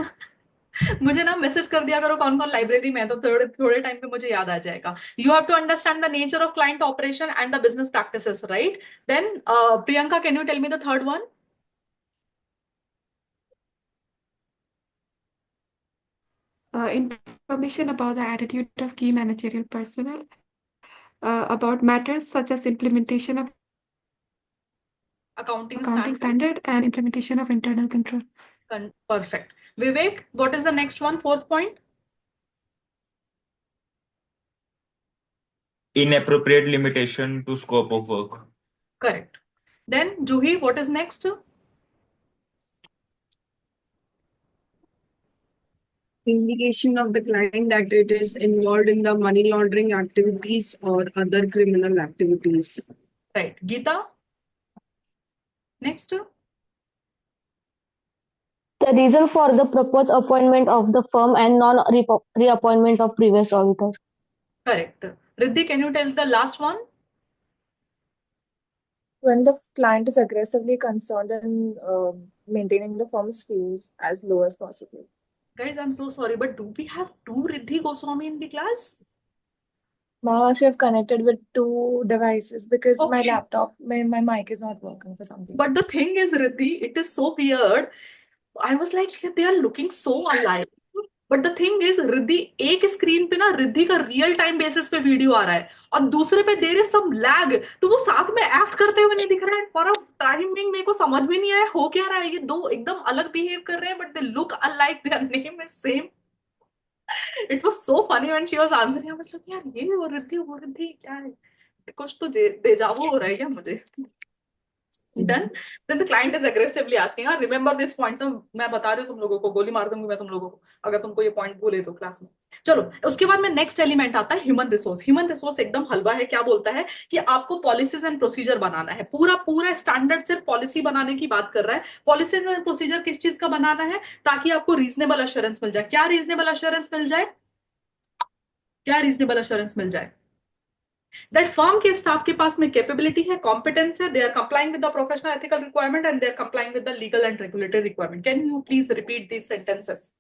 मुझे ना मैसेज कर दिया करो कौन कौन लाइब्रेरी में है, तो थोड़े थोड़े टाइम पे मुझे याद आ जाएगा। You have to understand the nature of client operation and the business practices, right? Then Priyanka, can you tell me the third one? Information about the attitude of key managerial personnel, about matters such as implementation of accounting standard and implementation of internal control. Perfect. Vivek, what is the next one, fourth point? Inappropriate limitation to scope of work. Correct. Then, Juhi, what is next? Indication of the client that it is involved in the money laundering activities or other criminal activities. Right. Geeta? Next. The reason for the proposed appointment of the firm and non-reappointment of previous auditor. Correct. Riddhi, can you tell the last one? When the client is aggressively concerned in maintaining the firm's fees as low as possible. Guys, I'm so sorry, but do we have two Riddhi Goswami in the class? Now actually I've connected with two devices because my Okay. laptop, my mic is not working for some reason. But the thing is, Riddhi, it is so weird. I was like, they are looking so alike. But the thing is Riddhi एक स्क्रीन पे ना रिद्धि का रियल टाइम बेसिस पे वीडियो आ रहा है और दूसरे पे देर इज सम लैग, तो वो साथ में एक्ट करते हुए नहीं दिख रहा है। फॉर टाइमिंग मेरे को समझ में नहीं आया हो क्या रहा है, ये दो एकदम अलग बिहेव कर रहे हैं but they look alike, their name is same. It was so funny when she was answering, I was like यार ये वो रिद्धि क्या है, कुछ तो डेजावू हो रहा है क्या मुझे। Done. Then the client is aggressively asking, remember this points, मैं बता रही हूँ तुम लोगों को, गोली मार दूंगी मैं तुम लोगों को अगर तुमको ये पॉइंट भूले तो क्लास में। चलो उसके बाद में नेक्स्ट एलिमेंट आता है ह्यूमन रिसोर्स। ह्यूमन रिसोर्स एकदम हलवा है, क्या बोलता है कि आपको पॉलिसीज एंड प्रोसीजर बनाना है, पूरा पूरा स्टैंडर्ड सिर्फ पॉलिसी बनाने की बात कर रहा है। पॉलिसीज एंड प्रोसीजर किस चीज का बनाना है, ताकि आपको रीजनेबल अश्योरेंस मिल जाए। क्या रीजनेबल अश्योरेंस मिल जाए, क्या रीजनेबल अश्योरेंस मिल जाए, दैट फर्म के स्टाफ के पास में कैपेबिलिटी है, कॉम्पिटेंस है, they are complying with the professional ethical requirement and they are complying with the legal and regulatory requirement. Can you please repeat these sentences?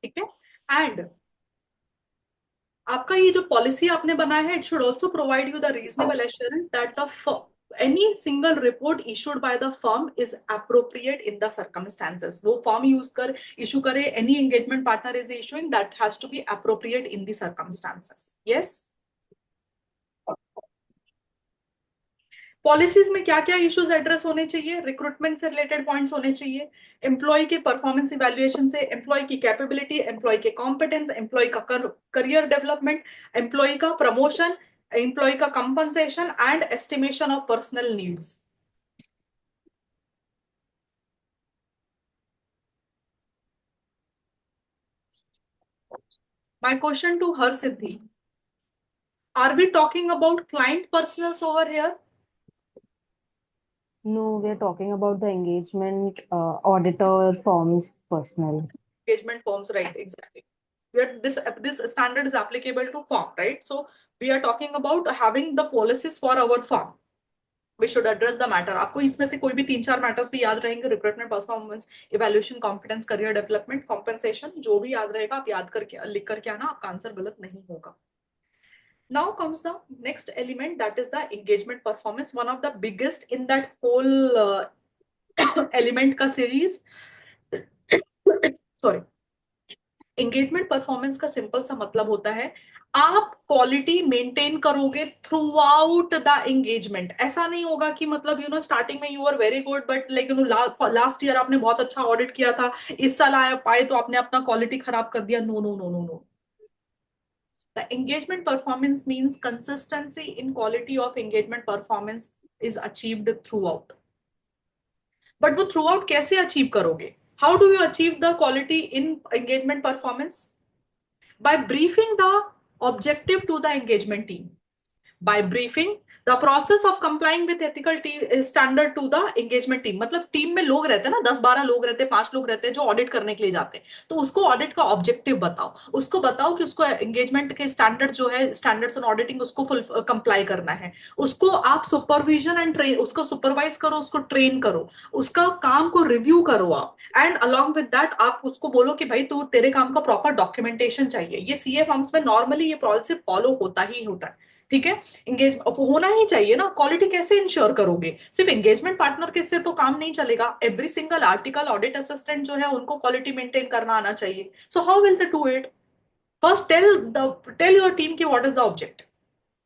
ठीक है। एंड आपका ये जो पॉलिसी आपने बनाया है, it should also provide you the reasonable assurance that the any single report issued by the firm is appropriate in the circumstances। वो फॉर्म यूज कर इशू करे, any engagement partner is issuing, that has to be appropriate in the circumstances। yes। Policies में क्या क्या इश्यूज एड्रेस होने चाहिए, रिक्रूटमेंट से रिलेटेड पॉइंट्स होने चाहिए, एम्प्लॉय के परफॉर्मेंस इवैल्यूएशन से एम्प्लॉय की कैपेबिलिटी, एम्प्लॉय के कॉम्पिटेंस, एम्प्लॉय का करियर डेवलपमेंट, एम्प्लॉय का प्रमोशन, एम्प्लॉय का compensation and estimation of personal needs. My question to her, Siddhi, are we talking about client personals over here? No, we are talking about the engagement auditor forms personnel. Engagement forms, right? Exactly. This standard is applicable to firm, right? So we are talking about having the policies for our firm. We should address the matter। आपको इसमें से कोई भी 3-4 मैटर्स भी याद रहेंगे, recruitment, performance evaluation, competence, career development, compensation, जो भी याद रहेगा आप याद करके लिख करके आना, आपका आंसर गलत नहीं होगा। Now comes the next element, that is the engagement performance, one of the biggest in that whole element का series। सॉरी। एंगेजमेंट परफॉर्मेंस का सिंपल सा मतलब होता है आप क्वालिटी मेंटेन करोगे थ्रू आउट द एंगेजमेंट। ऐसा नहीं होगा कि मतलब स्टार्टिंग में you are very good but like last year आपने बहुत अच्छा ऑडिट किया था, इस साल पाए तो आपने अपना क्वालिटी खराब कर दिया। No no no no no. The engagement performance means consistency in quality of engagement performance is achieved throughout. But वो थ्रू आउट कैसे अचीव करोगे? How do you achieve the quality in engagement performance? By briefing the objective to the engagement team. By briefing the process of complying with ethical standard to the engagement team। मतलब टीम में लोग रहते हैं ना, 10-12 लोग रहते हैं, 5 लोग रहते हैं जो ऑडिट करने के लिए जाते हैं, तो उसको ऑडिट का ऑब्जेक्टिव बताओ, उसको बताओ कि उसको एंगेजमेंट के स्टैंडर्ड जो है, स्टैंडर्ड्स ऑन ऑडिटिंग, उसको फुल कंप्लाई करना है। उसको आप सुपरविजन एंड ट्रेन, उसको सुपरवाइज करो, उसको ट्रेन करो, उसका काम को रिव्यू करो आप, एंड अलॉन्ग विद दैट आप उसको बोलो कि भाई तू तेरे काम का प्रॉपर डॉक्यूमेंटेशन चाहिए। ये सीए फॉर्म्स में नॉर्मली ये पॉलिसी फॉलो होता ही होता है, ठीक है, एंगेज होना ही चाहिए ना, क्वालिटी कैसे इंश्योर करोगे, सिर्फ एंगेजमेंट पार्टनर के से तो काम नहीं चलेगा, every single article audit assistant जो है उनको क्वालिटी मेंटेन करना आना चाहिए. So how will they do it? First, tell your team ki what is the objective.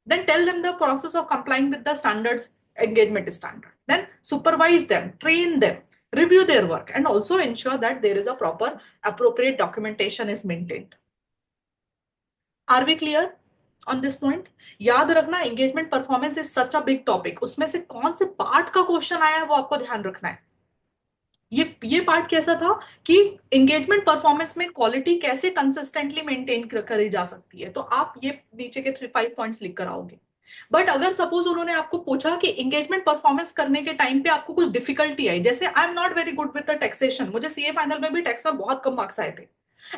Then tell them the process of complying with the standards, engagement standard. Then supervise them, train them, review their work, and also ensure that there is a proper, appropriate documentation is maintained. Are we clear on this point? याद रखना, engagement performance is such a big topic. उसमें से कौन से पार्ट का क्वेश्चन आया है वो आपको ध्यान रखना है. ये पार्ट कैसा था कि एंगेजमेंट परफॉर्मेंस में क्वालिटी कैसे कंसिस्टेंटली मेंटेन करी जा सकती है, तो आप ये नीचे के 3-5 पॉइंट्स लिख कर आओगे. बट अगर सपोज उन्होंने आपको पूछा कि एंगेजमेंट परफॉर्मेंस करने के टाइम पे आपको कुछ डिफिकल्टी आई, जैसे I am not very good with the taxation, मुझे सीए फाइनल में भी टैक्स में बहुत कम मार्क्स आए थे,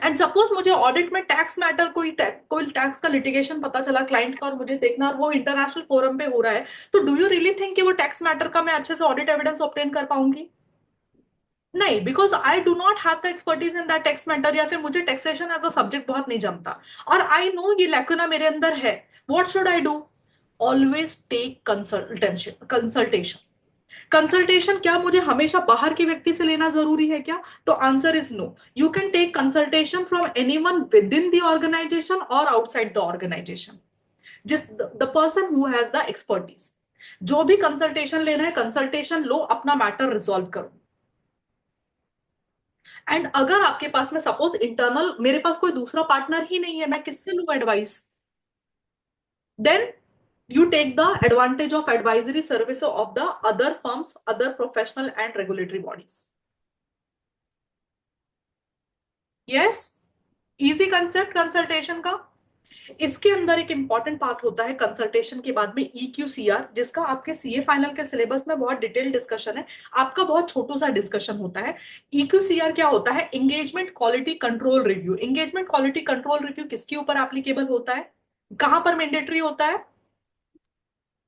एंड सपोज मुझे ऑडिट में टैक्स मैटर कोई टैक्स का लिटिगेशन पता चला क्लाइंट का और मुझे देखना और वो इंटरनेशनल फोरम पे हो रहा है, तो डू यू रियली थिंक कि वो टैक्स मैटर का मैं अच्छे से ऑडिट एविडेंस ऑब्टेन कर पाऊंगी? नहीं, because I do not have the expertise in that tax matter, या फिर मुझे टैक्सेशन एज अ सब्जेक्ट बहुत नहीं जमता और आई नो ये लैकुना मेरे अंदर है. What should I do? Always take consultation. Consultation क्या मुझे हमेशा बाहर के व्यक्ति से लेना जरूरी है क्या? तो answer is no. You can take consultation from anyone within the organisation और आउटसाइड द ऑर्गेनाइजेशन, जिस the person who has the expertise. जो भी कंसल्टेशन लेना है कंसल्टेशन लो, अपना मैटर रिजॉल्व करो. एंड अगर आपके पास में सपोज इंटरनल, मेरे पास कोई दूसरा पार्टनर ही नहीं है, मैं किससे लूं advice? Then you take the advantage of advisory service of the other firms, other professional and regulatory bodies. Yes, easy concept consultation का. इसके अंदर एक इंपॉर्टेंट पार्ट होता है कंसल्टेशन के बाद में EQCR, जिसका आपके सीए फाइनल के सिलेबस में बहुत डिटेल डिस्कशन है, आपका बहुत छोटू सा डिस्कशन होता है. EQCR क्या होता है? Engagement quality control review. Engagement quality control review किसके ऊपर एप्लीकेबल होता है, कहां पर मैंडेटरी होता है?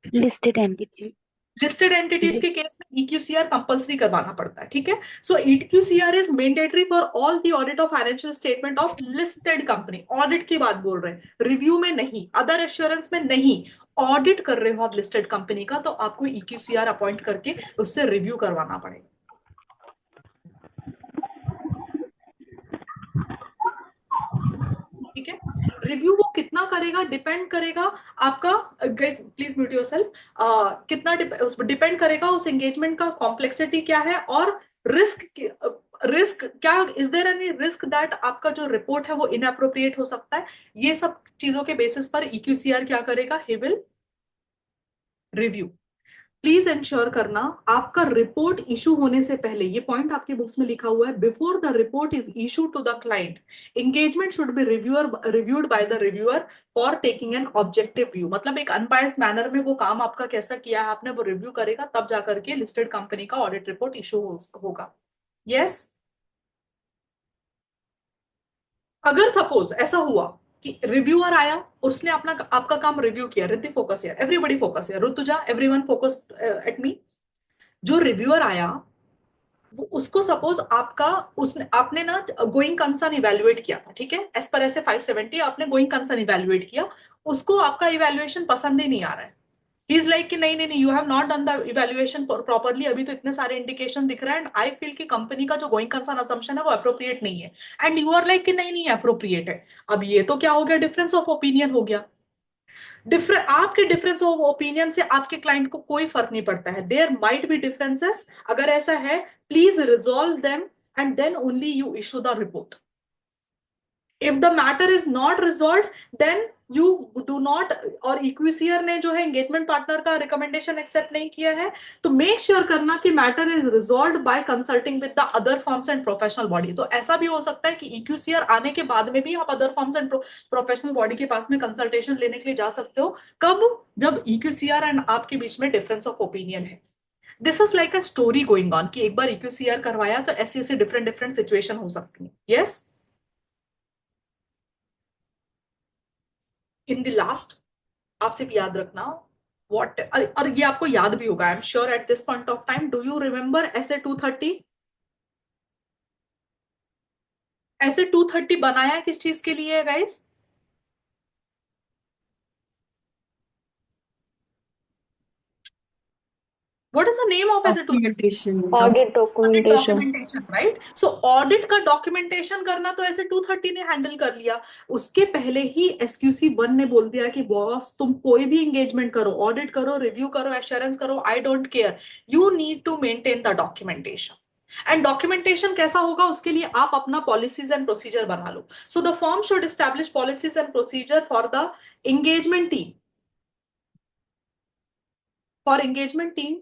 Listed entity. लिस्टेड एंटिटीज के केस में EQCR कंपल्सरी करवाना पड़ता है. ठीक है, सो EQCR is mandatory for all the audit of financial statement of listed company. Audit की बात बोल रहे हैं, रिव्यू में नहीं, अदर एश्योरेंस में नहीं. ऑडिट कर रहे हो आप लिस्टेड कंपनी का, तो आपको EQCR अपॉइंट करके उससे रिव्यू करवाना पड़ेगा. ठीक है, रिव्यू वो कितना करेगा डिपेंड करेगा आपका, प्लीज म्यूट योरसेल्फ, कितना डिपेंड करेगा उस एंगेजमेंट का कॉम्प्लेक्सिटी क्या है और रिस्क क्या, is there any risk that आपका जो रिपोर्ट है वो इनअप्रोप्रिएट हो सकता है. ये सब चीजों के बेसिस पर EQCR क्या करेगा? He will review. Please ensure करना आपका रिपोर्ट इशू होने से पहले, ये पॉइंट आपके बुक्स में लिखा हुआ है, before the report is issue to the client, engagement should be reviewed by the reviewer for taking an objective view. मतलब एक अनबायस्ड मैनर में वो काम आपका कैसा किया है आपने, वो रिव्यू करेगा, तब जाकर के लिस्टेड कंपनी का ऑडिट रिपोर्ट इशू होगा. यस, अगर सपोज ऐसा हुआ कि रिव्यूअर आया और उसने आपका काम रिव्यू किया, Riddhi focus here, everybody focus here, Rutuja everyone focus at me. जो रिव्यूअर आया वो उसको सपोज आपने ना गोइंग कंसर्न इवेल्युएट किया था. ठीक है, एज पर ऐसे 570 आपने गोइंग कंसर्न इवेल्युएट किया, उसको आपका इवेल्युएशन पसंद ही नहीं आ रहा है. ही इज लाइक कि नहीं, you have not done the evaluation properly, अभी तो इतने सारे इंडिकेशन दिख रहे हैं एंड आई फील कि कंपनी का जो गोइंग कंसर्न असम्पशन है वो अप्रोप्रिएट नहीं है, एंड यू आर लाइक कि नहीं अप्रोप्रिएट है. अब ये तो क्या हो गया? डिफरेंस ऑफ ओपिनियन हो गया. आपके डिफरेंस ऑफ ओपिनियन से आपके क्लाइंट को कोई फर्क नहीं पड़ता है. देयर माइट बी डिफरेंसेस, अगर ऐसा है please resolve them and then only you issue the report. If the matter is not resolved, then you do not, और EQCR ने जो है एंगेजमेंट पार्टनर का रिकमेंडेशन एक्सेप्ट नहीं किया है, तो मेक श्योर करना कि matter is resolved by consulting with the other firms and professional body. तो ऐसा भी हो सकता है कि EQCR आने के बाद में भी आप other firms and professional body के पास में कंसल्टेशन लेने के लिए जा सकते हो. कब? जब EQCR एंड आपके बीच में डिफरेंस ऑफ ओपिनियन है. This is like a story going on कि एक बार EQCR करवाया तो ऐसे डिफरेंट सिचुएशन हो सकती है. यस, इन द लास्ट आप सिर्फ याद रखना व्हाट, और ये आपको याद भी होगा I am sure at this point of time. Do you remember ऐसे 230? ऐसे 230 बनाया किस चीज के लिए है guys? What is the name of ISO 230? Documentation. Audit documentation. Documentation, right? So audit का डॉक्यूमेंटेशन करना तो ऐसे 230 ने हैंडल कर लिया। उसके पहले ही SQC 1 ने बोल दिया कि बॉस तुम कोई भी एंगेजमेंट करो, ऑडिट करो, रिव्यू करो, एश्योरेंस करो, I don't care, you need to maintain the documentation. And documentation कैसा होगा, उसके लिए आप अपना पॉलिसीज एंड प्रोसीजर बना लो। So the firm should establish policies and procedure for the engagement team. For engagement team,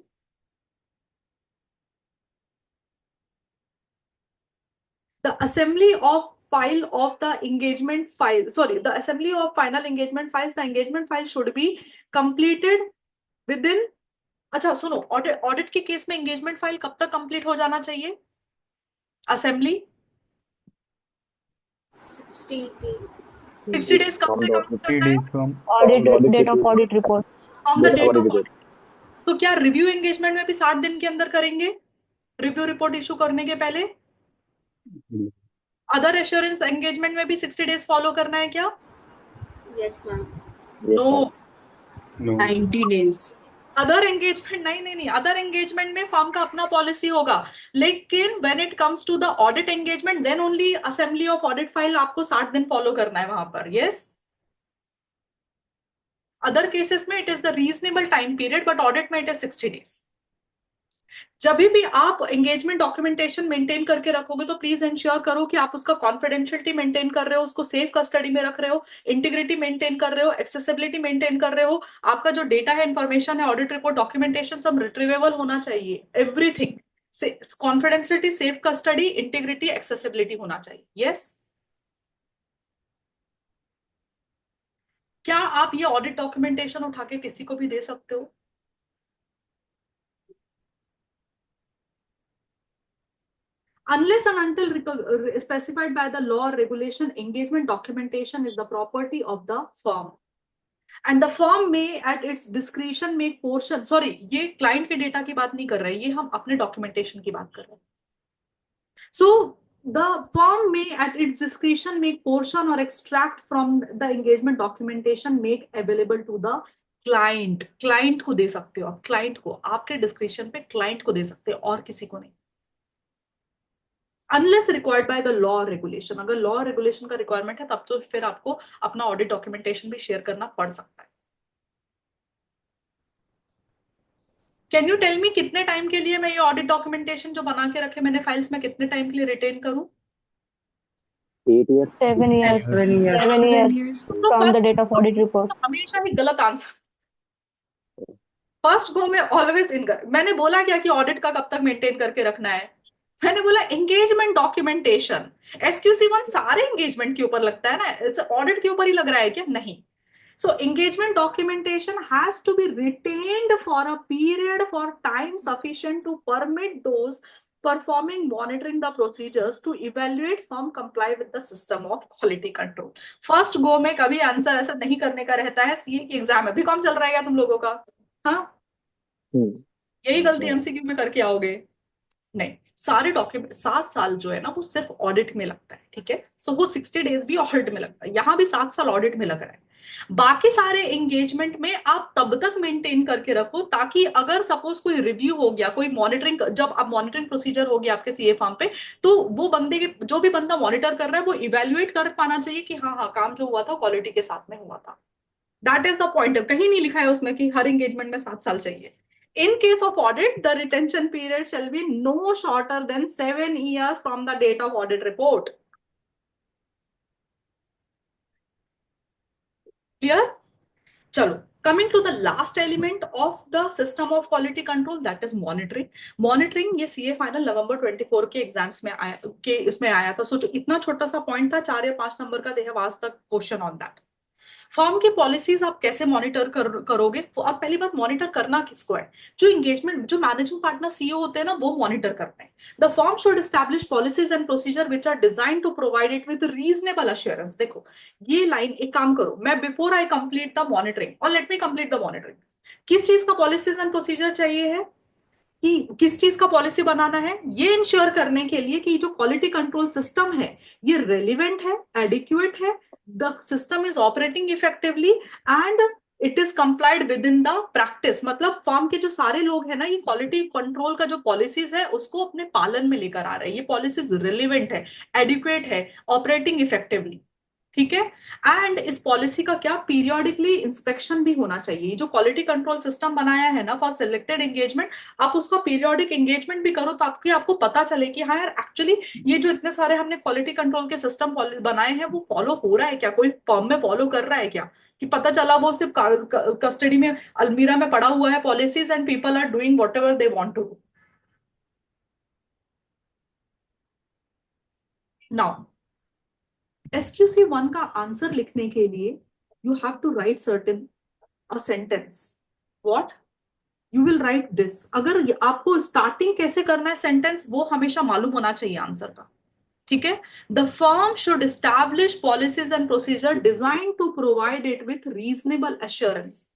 the assembly of file of the engagement file, sorry, the assembly of final engagement files, the engagement file should be completed within, अच्छा सुनो, ऑडिट के केस में एंगेजमेंट फाइल कब तक कंप्लीट हो जाना चाहिए? असेंबली 60 days कब से कम करना है? Audit date of audit report. From the date of audit. तो क्या रिव्यू एंगेजमेंट में भी 60 दिन के अंदर करेंगे, रिव्यू रिपोर्ट इशू करने के पहले? अदर एश्योरेंस एंगेजमेंट में भी 60 डेज फॉलो करना है क्या? Yes, ma'am. No, 90 days. Other engagement नहीं, अदर एंगेजमेंट में फर्म का अपना पॉलिसी होगा, लेकिन when it comes to the audit engagement then only assembly of audit file आपको 60 दिन फॉलो करना है वहां पर। यस, अदर केसेस में it is the reasonable time period, but audit में इट इज 60 डेज। जब भी आप एंगेजमेंट डॉक्यूमेंटेशन मेंटेन करके रखोगे तो प्लीज इंश्योर करो कि आप उसका कॉन्फिडेंशियलिटी मेंटेन कर रहे हो, उसको सेफ कस्टडी में रख रहे हो, इंटीग्रिटी मेंटेन कर रहे हो, एक्सेसिबिलिटी मेंटेन कर रहे हो, आपका जो डेटा है, इंफॉर्मेशन है, ऑडिट रिपोर्ट, डॉक्यूमेंटेशन सब रिट्रीवेबल होना चाहिए, everything confidentiality, safe custody, integrity, accessibility होना चाहिए। यस, क्या आप ये ऑडिट डॉक्यूमेंटेशन उठा के किसी को भी दे सकते हो? Unless and until specified by the law or regulation, engagement documentation is the property of the firm. And the firm may at its discretion make portion, sorry, ये client के data की बात नहीं कर रहे हैं, ये हम अपने documentation की बात कर रहे हैं। So the firm may at its discretion make portion or extract from the engagement documentation make available to the client. Client को दे सकते हो आप, client को, आपके discretion पे client को दे सकते हो और किसी को नहीं। Unless required by the law regulation, अगर लॉ रेगुलेशन का रिक्वायरमेंट है तब तो फिर आपको अपना ऑडिट डॉक्यूमेंटेशन भी शेयर करना पड़ सकता है। कैन यू टेल मी कितने टाइम के लिए मैं ये ऑडिट डॉक्यूमेंटेशन जो बना के रखे मैंने फाइल्स में, कितने टाइम के लिए रिटेन करूं? 8 years. 7 years. 7 years from the date of audit report. हमेशा ही गलत आंसर। फर्स्ट गो में ऑलवेज इनकर। मैंने बोला क्या कि ऑडिट का कब तक मेंटेन करके रखना है? मैंने बोला एंगेजमेंट डॉक्यूमेंटेशन। SQC 1 सारे एंगेजमेंट के ऊपर लगता है ना, ऑडिट के ऊपर ही लग रहा है क्या? नहीं। So engagement documentation has to be retained for a period for time sufficient to permit those performing monitoring the procedures to evaluate firm comply with the system of quality control. First go में कभी आंसर ऐसा नहीं करने का रहता है। CA की एग्जाम है, BCom चल रहा है क्या तुम लोगों का? हाँ, यही गलती MCQ में करके आओगे? नहीं, सारे डॉक्यूमेंट 7 साल जो है ना वो सिर्फ ऑडिट में लगता है, ठीक है? सो वो 60 डेज भी ऑडिट में लगता है, यहाँ भी 7 साल ऑडिट में लग रहा है। बाकी सारे एंगेजमेंट में आप तब तक मेंटेन करके रखो ताकि अगर सपोज कोई रिव्यू हो गया, कोई मॉनिटरिंग, जब आप मॉनिटरिंग प्रोसीजर हो गया आपके CA फॉर्म पे, तो वो बंदे के, जो भी बंदा मॉनिटर कर रहा है वो इवेल्युएट कर पाना चाहिए कि हाँ काम जो हुआ था क्वालिटी के साथ में हुआ था। That is the point. कहीं नहीं लिखा है उसमें कि हर एंगेजमेंट में 7 साल चाहिए। In case of audit, the retention period shall be no shorter than 7 years from the date of audit report. Clear? चलो, coming to the last element of the system of quality control, that is monitoring. Monitoring ये CA final November 24 के एग्जाम्स में आया, के इसमें आया था। सोचो इतना छोटा सा पॉइंट था, 4 या 5 नंबर का, they have asked the question on that. Firm की पॉलिसीज आप कैसे मॉनिटर करोगे? और पहली बात, मॉनिटर करना किसको है? जो एंगेजमेंट, जो मैनेजिंग पार्टनर CEO होते हैं ना, वो मॉनिटर करते हैं। The firm should establish policies and procedure which are designed to provide it with reasonable assurance. देखो ये लाइन, एक काम करो, मैं before I complete the monitoring और let me complete the monitoring, किस चीज का पॉलिसीज एंड प्रोसीजर चाहिए है कि किस चीज का पॉलिसी बनाना है? ये इंश्योर करने के लिए कि जो क्वालिटी कंट्रोल सिस्टम है ये रेलिवेंट है, एडिक्वेट है, the system is operating effectively and it is complied with in the practice, मतलब फर्म के जो सारे लोग हैं ना, ये क्वालिटी कंट्रोल का जो पॉलिसीज है उसको अपने पालन में लेकर आ रहे हैं। ये पॉलिसीज रिलेवेंट है, एडिक्वेट है, ऑपरेटिंग इफेक्टिवली, ठीक है। एंड इस पॉलिसी का क्या पीरियोडिकली इंस्पेक्शन भी होना चाहिए। जो क्वालिटी कंट्रोल सिस्टम बनाया है ना फॉर सिलेक्टेड एंगेजमेंट, आप उसका पीरियोडिक एंगेजमेंट भी करो, तो आपको पता चले कि हाँ यार एक्चुअली ये जो इतने सारे हमने क्वालिटी कंट्रोल के सिस्टम बनाए हैं वो फॉलो हो रहा है क्या, कोई फर्म में फॉलो कर रहा है क्या, कि पता चला वो सिर्फ कस्टडी में अलमीरा में पड़ा हुआ है policies and people are doing whatever they want to do. Now SQC1 का आंसर लिखने के लिए you have to write certain a sentence. What you will write this. अगर आपको स्टार्टिंग कैसे करना है सेंटेंस वो हमेशा मालूम होना चाहिए आंसर का, ठीक है। The firm should establish policies and procedure design to provide it with reasonable assurance.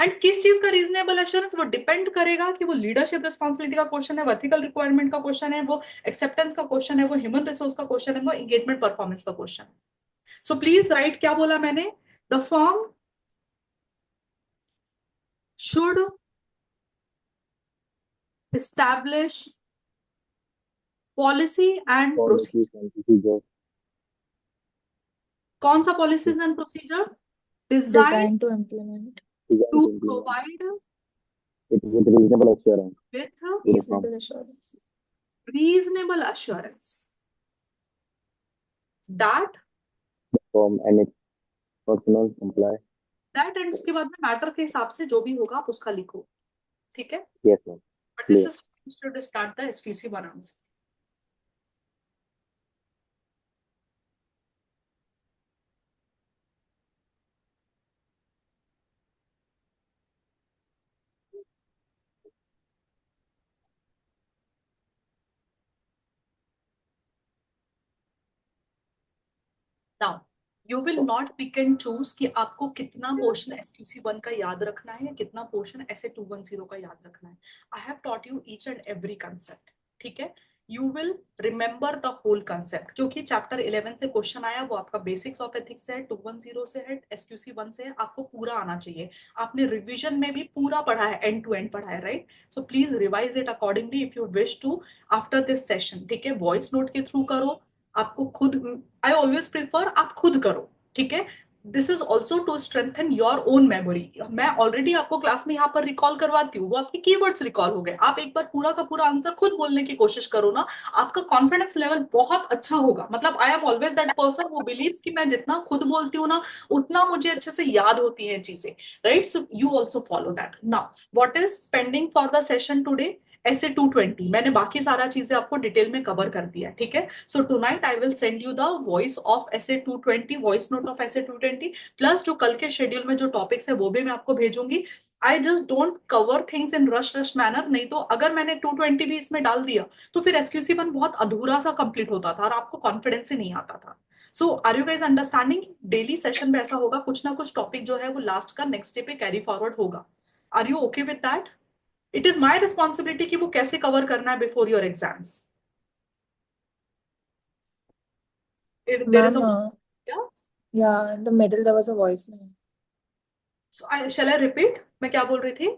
And किस चीज का रीजनेबल एश्योरेंस, वो डिपेंड करेगा कि वो लीडरशिप रिस्पॉन्सिबिलिटी का क्वेश्चन है, वो एथिकल रिक्वायरमेंट का क्वेश्चन है, वो एक्सेप्टेंस का क्वेश्चन है, वो ह्यूमन रिसोर्स का क्वेश्चन है, वो एंगेजमेंट परफॉर्मेंस का क्वेश्चन है। सो प्लीज राइट, क्या बोला मैंने, the firm should establish policy and Policies procedure. and procedures कौन सा policies and procedure, design Design to implement designed to to implement provide it with reasonable assurance with to the firm. reasonable assurance. reasonable assurance that The firm and its personnel comply. And उसके बाद में मैटर के हिसाब से जो भी होगा आप उसका लिखो, ठीक है। Yes, ma'am. But this Clear. Is how you should start the SQC1 answer. Now you will not pick and choose कि आपको कितना पोर्शन SQC1 का याद रखना है, कितना पोर्शन SA210 का याद रखना है। I have taught you each and every concept, ठीक है। You will remember the whole concept, क्योंकि चैप्टर 11 से क्वेश्चन आया, वो आपका बेसिक्स ऑफ एथिक्स से है, 210 से है, SQC1 से है, आपको पूरा आना चाहिए। आपने रिवीजन में भी पूरा पढ़ा है, एंड टू एंड पढ़ा है, right. So please revise it accordingly if you wish to after this session, ठीक है। वॉइस नोट के थ्रू करो, आपको खुद, आई ऑलवेज प्रिफर आप खुद करो, ठीक है। This is also to strengthen your own memory. मैं ऑलरेडी आपको क्लास में यहाँ पर रिकॉल करवाती हूँ, वो आपके कीवर्ड्स रिकॉल हो गए। आप एक बार पूरा का पूरा आंसर खुद बोलने की कोशिश करो ना, आपका कॉन्फिडेंस लेवल बहुत अच्छा होगा। मतलब I am always that person who believes कि मैं जितना खुद बोलती हूँ ना उतना मुझे अच्छे से याद होती हैं चीजें, right. So you also follow that. Now what is pending for the session today, SA220। मैंने बाकी सारा चीजें आपको डिटेल में कवर कर दिया, ठीक है। So tonight I will send you the voice of SA220, voice note of SA220, plus जो कल के शेड्यूल में जो टॉपिक्स है वो भी मैं आपको भेजूंगी। I just don't cover things in rush manner, नहीं तो अगर मैंने 220 भी इसमें डाल दिया तो फिर SQC1 बहुत अधूरा सा कंप्लीट होता था और आपको कॉन्फिडेंस ही नहीं आता था। So are you guys understanding, daily session में ऐसा होगा, कुछ ना कुछ टॉपिक जो है वो लास्ट का नेक्स्ट डे पे कैरी फॉरवर्ड होगा। Are you okay with that? It is my responsibility कि वो कैसे कवर करना है before your exams. There is Ma'am, क्या, yeah, in the middle there was a voice line. So shall I repeat, मैं क्या बोल रही थी?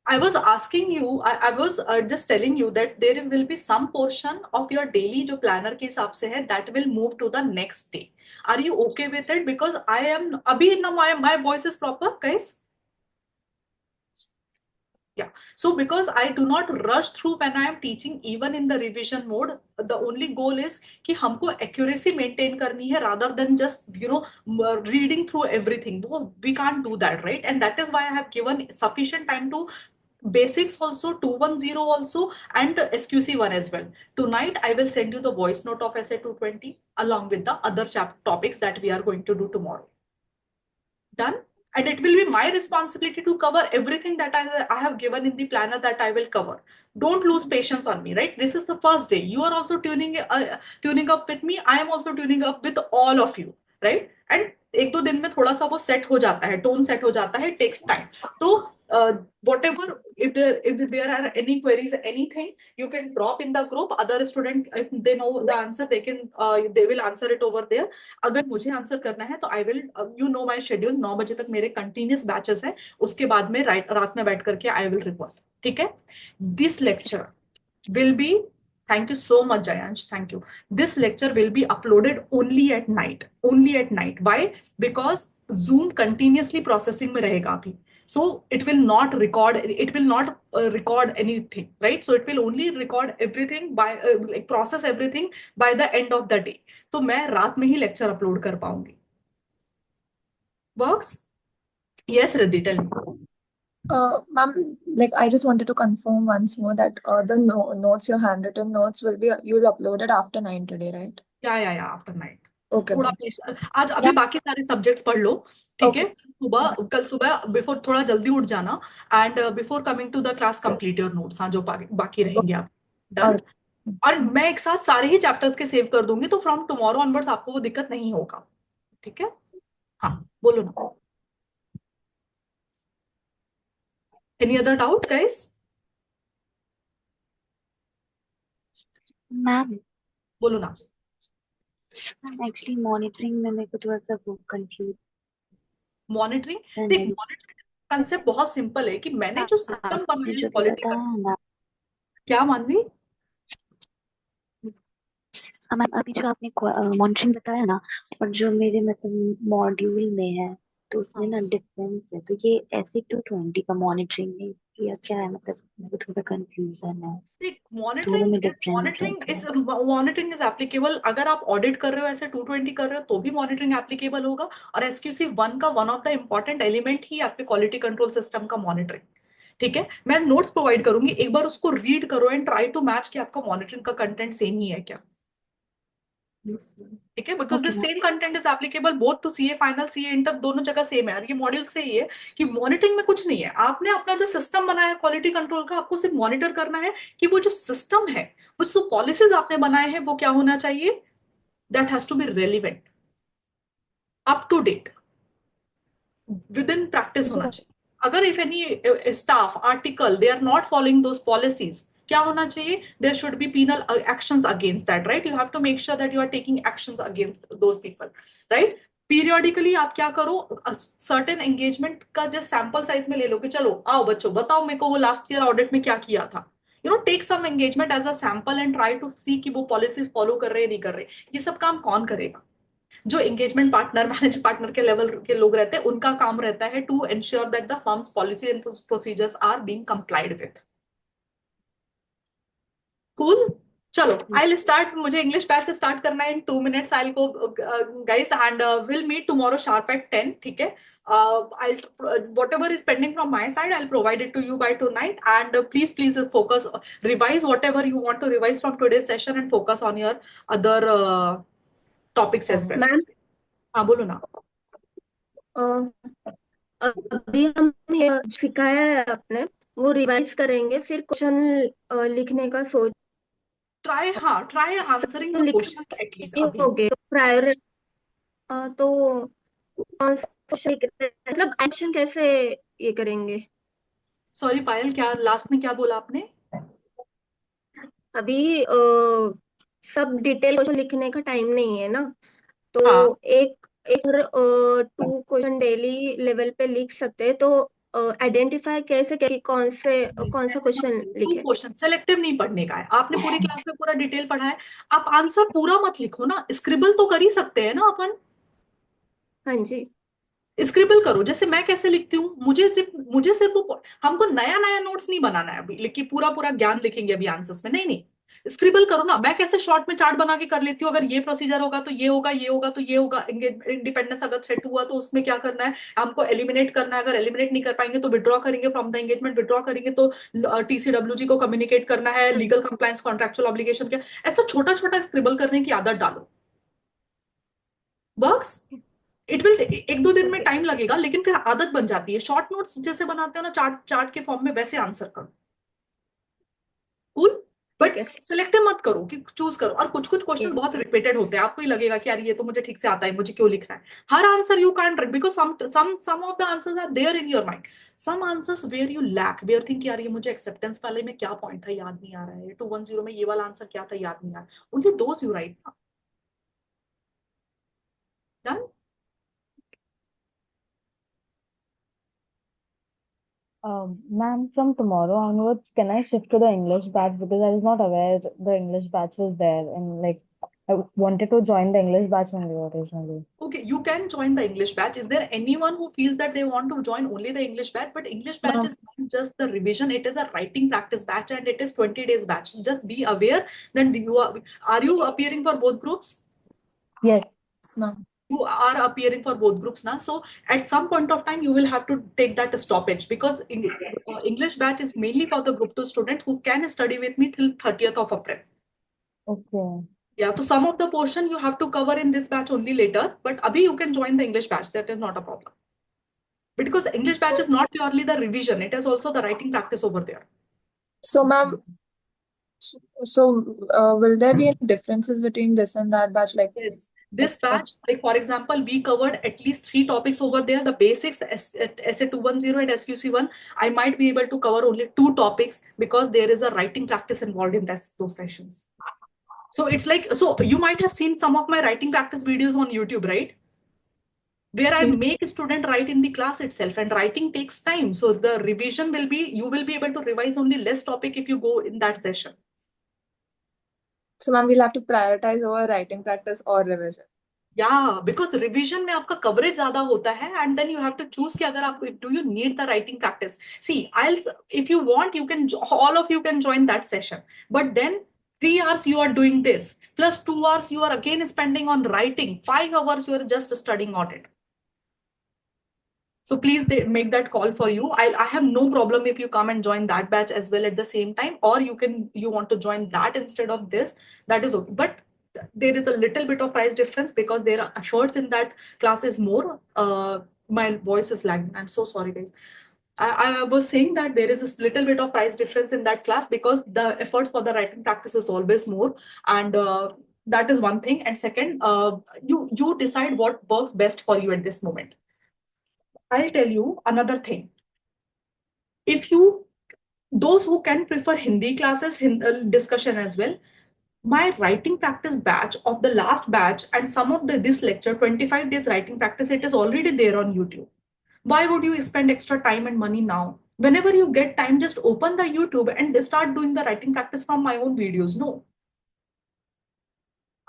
I was asking you, I was just telling you that there will be some portion of your daily जो planner के हिसाब से है that will move to the next day. Are you okay with it? Because I am अभी ना my voice is proper, guys. Yeah. So because I do not rush through when I am teaching, even in the revision mode, the only goal is कि हमको accuracy maintain करनी है rather than just reading through everything. We can't do that, right? And that is why I have given sufficient time to basics also, 210 also, and SQC1 as well. Tonight I will send you the voice note of SA220 along with the other topics that we are going to do tomorrow. Done? And it will be my responsibility to cover everything that I have given in the planner that I will cover. Don't lose patience on me, right? This is the first day. You are also tuning up with me. I am also tuning up with all of you, right? And एक दो दिन में थोड़ा सा वो सेट हो जाता है, टोन सेट हो जाता है, टेक्स टाइम। तो whatever, if there are any queries, anything, you can drop in the group. Other student, if they know the answer, they will answer it over there. अगर मुझे आंसर करना है तो I will, you know my schedule, 9 बजे तक मेरे कंटिन्यूस बैचेस हैं, उसके बाद में रात में बैठ करके I will report. ठीक है? This lecture will be, thank you so much Jayansh, thank you. This lecture will be uploaded only at night. Why? Because Zoom continuously processing में रहेगा अभी. So it will not record anything, right? So it will only record everything by like process everything by the end of the day. तो मैं रात में ही lecture upload कर पाऊंगी. Works? Yes, Riddhi, tell me. Ma'am, like I just wanted to confirm once more that the notes, your handwritten notes will be, you'll upload it after 9 today, right? Yeah, after 9. Okay, थोड़ा ma'am. आज अभी बाकी सारे सब्जेक्ट्स पढ़ लो, ठीक है? कल सुबह बिफोर थोड़ा जल्दी उठ जाना, and before coming to the class complete your notes, हाँ, जो बाकी रहेंगे आप. डन? और मैं एक साथ सारे ही चैप्टर्स के सेव कर दूंगी, तो फ्रॉम टुमारो ऑनवर्ड्स आपको वो दिक्कत नहीं होगा. ठीक है? हाँ, बोलो ना. Any other doubt guys? Ma'am, बोलो ना. एक्चुअली मॉनिटरिंग में मेरे को थोड़ा सा कंफ्यूज. मॉनिटरिंग, देख, मॉनिटरिंग कंसेप्ट बहुत सिंपल है कि मैंने जो सिस्टम बनाया है क्वालिटी का. क्या मानवी? मैम, अभी जो आपने मॉनिटरिंग बताया ना, और जो मेरे मतलब मॉड्यूल में है, तो उसमें ना डिफरेंस है. तो ये ऐसे 220 का मॉनिटरिंग है या क्या है? मतलब मेरे को थोड़ा कंफ्यूजन है. देख, दोनों में डिफरेंस है मॉनिटरिंग इज एप्लीकेबल. अगर आप ऑडिट कर रहे हो, ऐसे 220 कर रहे हो, तो भी मॉनिटरिंग एप्लीकेबल होगा. और एसक्यूसी 1 का one of the important element ही आपके क्वालिटी कंट्रोल सिस्टम का मॉनिटरिंग. ठीक है? मैं नोट्स प्रोवाइड करूंगी, एक बार उसको रीड करो एंड ट्राई टू मैच कि आपका मॉनिटरिंग का कंटेंट सेम ही है क्या. ठीक है? Because the same content is applicable both to CA final, CA inter, दोनों जगह सेम है. ये मॉड्यूल से ही है कि मॉनिटरिंग में कुछ नहीं है. आपने अपना जो सिस्टम बनाया है क्वालिटी कंट्रोल का, आपको सिर्फ मॉनिटर करना है कि वो जो सिस्टम है, वो जो पॉलिसीज आपने बनाए हैं, वो क्या होना चाहिए. That has to be relevant, up to date, within practice होना चाहिए. अगर if any staff article they are not following those policies, क्या होना चाहिए? There should be penal actions against that, right? You have to make sure that you are taking actions against those people, right? Periodically आप क्या करो, certain engagement का जो सैंपल साइज में ले लो कि चलो आओ बच्चों बताओ मेरे को वो लास्ट ईयर ऑडिट में क्या किया था. Take some engagement as a sample and try to see कि वो पॉलिसीज फॉलो कर रहे हैं नहीं कर रहे. ये सब काम कौन करेगा? जो एंगेजमेंट पार्टनर, मैनेजर पार्टनर के लेवल के लोग रहते हैं, उनका काम रहता है to ensure that the firms policy and procedures are being complied with. Cool. चलो, I'll start. मुझे इंग्लिश बैच से स्टार्ट करना है in 2 minutes. I'll go, guys, and we'll meet tomorrow sharp at 10. ठीक है? Whatever is pending from my side, I'll provide it to you by tonight. And please focus, revise whatever you want to revise from today's session, and focus on your other topics as well. Ma'am, हाँ, बोलो ना. अभी हम ये सिखाया है आपने, वो रिवाइज करेंगे, फिर क्वेश्चन लिखने का सोच. Try answering the question at least अभी. ओके, तो प्रायर तो कौन सा क्वेश्चन मतलब एक्शन कैसे ये करेंगे? सॉरी पायल, क्या लास्ट में क्या बोला आपने? अभी सब डिटेल क्वेश्चन लिखने का टाइम नहीं है ना, तो हाँ. एक 2 क्वेश्चन डेली लेवल पे लिख सकते हैं. तो आइडेंटिफाई कैसे कि कौन सा क्वेश्चन लिखे. क्वेश्चन सेलेक्टिव नहीं पढ़ने का है. आपने पूरी क्लास में पूरा डिटेल पढ़ा है, आप आंसर पूरा मत लिखो ना. स्क्रिबल तो कर ही सकते हैं ना अपन. हाँ जी, स्क्रिबल करो. जैसे मैं कैसे लिखती हूँ, मुझे सिर्फ हमको नया नोट्स नहीं बनाना है अभी, लेकिन पूरा ज्ञान लिखेंगे अभी आंसर्स में. नहीं, स्क्रिबल करो ना. मैं कैसे शॉर्ट में चार्ट बना के कर लेती हूँ, अगर ये प्रोसीजर होगा तो ये होगा, ये होगा तो ये होगा. इंडिपेंडेंस अगर थ्रेट हुआ तो उसमें क्या करना है, हमको एलिमिनेट करना है. अगर एलिमिनेट नहीं कर पाएंगे तो विड्रॉ करेंगे फ्रॉम द एंगेजमेंट. विड्रॉ करेंगे तो TCWG को कम्युनिकेट करना है, लीगल कंप्लायंस, कॉन्ट्रेक्चुअल ऑब्लिगेशन क्या. ऐसा छोटा छोटा करने की आदत डालो. वर्क्स. इट विल 1-2 दिन में टाइम लगेगा, लेकिन फिर आदत बन जाती है. शॉर्ट नोट्स जैसे बनाते हो ना चार्ट के फॉर्म में, वैसे आंसर करो. कूल. बट सिलेक्टिव मत करो कि चूज करो। और कुछ कुछ क्वेश्चन बहुत रिपीटेड होते हैं, आपको ही लगेगा कि यार ये तो मुझे ठीक से आता है, मुझे क्यों लिखना है। हर answer you can't write because some of the answers are there in your mind, some answers where you lack, where think यार ये मुझे एक्सेप्टेंस वाले में क्या पॉइंट था याद नहीं आ रहा है, 210 में ये वाला आंसर क्या था याद नहीं आ रहा, ओनली दोस यू राइट ना। Done. Ma'am, from tomorrow onwards, can I shift to the English batch? Because I was not aware the English batch was there, and like I wanted to join the English batch only originally. Okay, you can join the English batch. Is there anyone who feels that they want to join only the English batch? But English batch No. is not just the revision, it is a writing practice batch and it is 20 days batch. So just be aware that are you appearing for both groups? Yes. Ma'am. You are appearing for both groups now. So at some point of time, you will have to take that stoppage because English batch is mainly for the group 2 student who can study with me till 30th of April. Okay. Yeah, so some of the portion you have to cover in this batch only later, but abhi you can join the English batch. That is not a problem. Because the English batch is not purely the revision, it is also the writing practice over there. So, ma'am, will there be any differences between this and that batch? Like, yes, this batch, like for example, we covered at least 3 topics over there. The basics, Essay 210 and SQC1. I might be able to cover only 2 topics because there is a writing practice involved in those sessions. So it's like, so you might have seen some of my writing practice videos on YouTube, right? Where I make a student write in the class itself, and writing takes time. So the revision will be, you will be able to revise only less topic if you go in that session. So, ma'am, we'll have to prioritize over writing practice or revision. Yeah, because revision में आपका coverage ज़्यादा होता है, and then you have to choose कि अगर आपको do you need the writing practice. See, if you want, you can, all of you can join that session. But then 3 hours you are doing this, plus 2 hours you are again spending on writing. 5 hours you are just studying on it. So please make that call for you. I have no problem if you come and join that batch as well at the same time, or you want to join that instead of this, that is okay. But there is a little bit of price difference because there are efforts in that class is more. My voice is lagging. I'm so sorry, guys. I was saying that there is a little bit of price difference in that class because the efforts for the writing practice is always more. And that is one thing. And second, you decide what works best for you at this moment. I'll tell you another thing. If those who can prefer Hindi classes, discussion as well, my writing practice batch of the last batch and some of this lecture, 25 days writing practice, it is already there on YouTube. Why would you spend extra time and money now? Whenever you get time, just open the YouTube and start doing the writing practice from my own videos. No.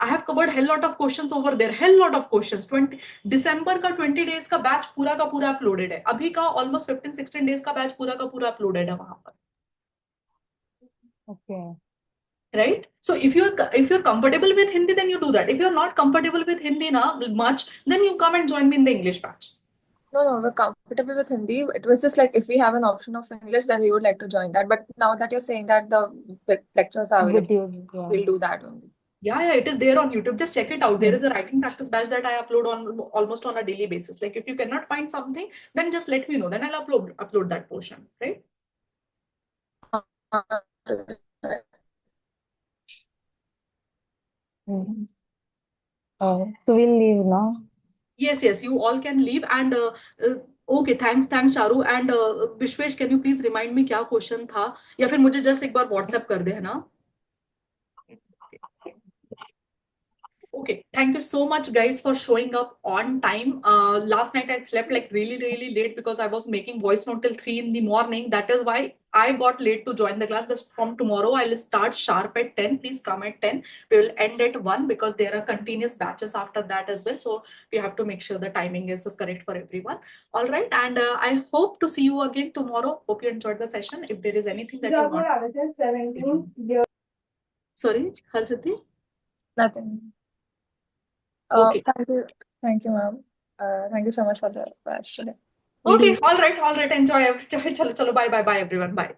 I have covered hell lot of questions over there, hell lot of questions. December का 20 days का batch पूरा का पूरा uploaded है. अभी का almost 15-16 days का batch पूरा का पूरा uploaded है वहाँ पर. Okay. Right? So if you're comfortable with Hindi, then you do that. If you're not comfortable with Hindi much, then you come and join me in the English batch. No, we're comfortable with Hindi. It was just like if we have an option of English, then we would like to join that. But now that you're saying that the lectures are available, we'll do that only. Yeah, it is there on YouTube. Just check it out. There is a writing practice batch that I upload on almost on a daily basis. Like if you cannot find something, then just let me know. Then I'll upload that portion, right? So we'll leave now. Yes, you all can leave. And okay, thanks Charu. And Vishwesh, can you please remind me क्या question था? या फिर मुझे just एक बार WhatsApp कर दे, है ना? Okay, thank you so much guys for showing up on time. Last night I slept like really late because I was making voice note till 3 in the morning. That is why I got late to join the class. But from tomorrow I'll start sharp at 10. Please come at 10. We will end at 1 because there are continuous batches after that as well. So we have to make sure the timing is correct for everyone. All right, and I hope to see you again tomorrow. Hope you enjoyed the session. If there is anything that you want. Sorry, Harsiti? Nothing. Okay. Thank you, ma'am. Thank you so much for the batch today. Okay, all right. Enjoy. Chalo, bye everyone. Bye.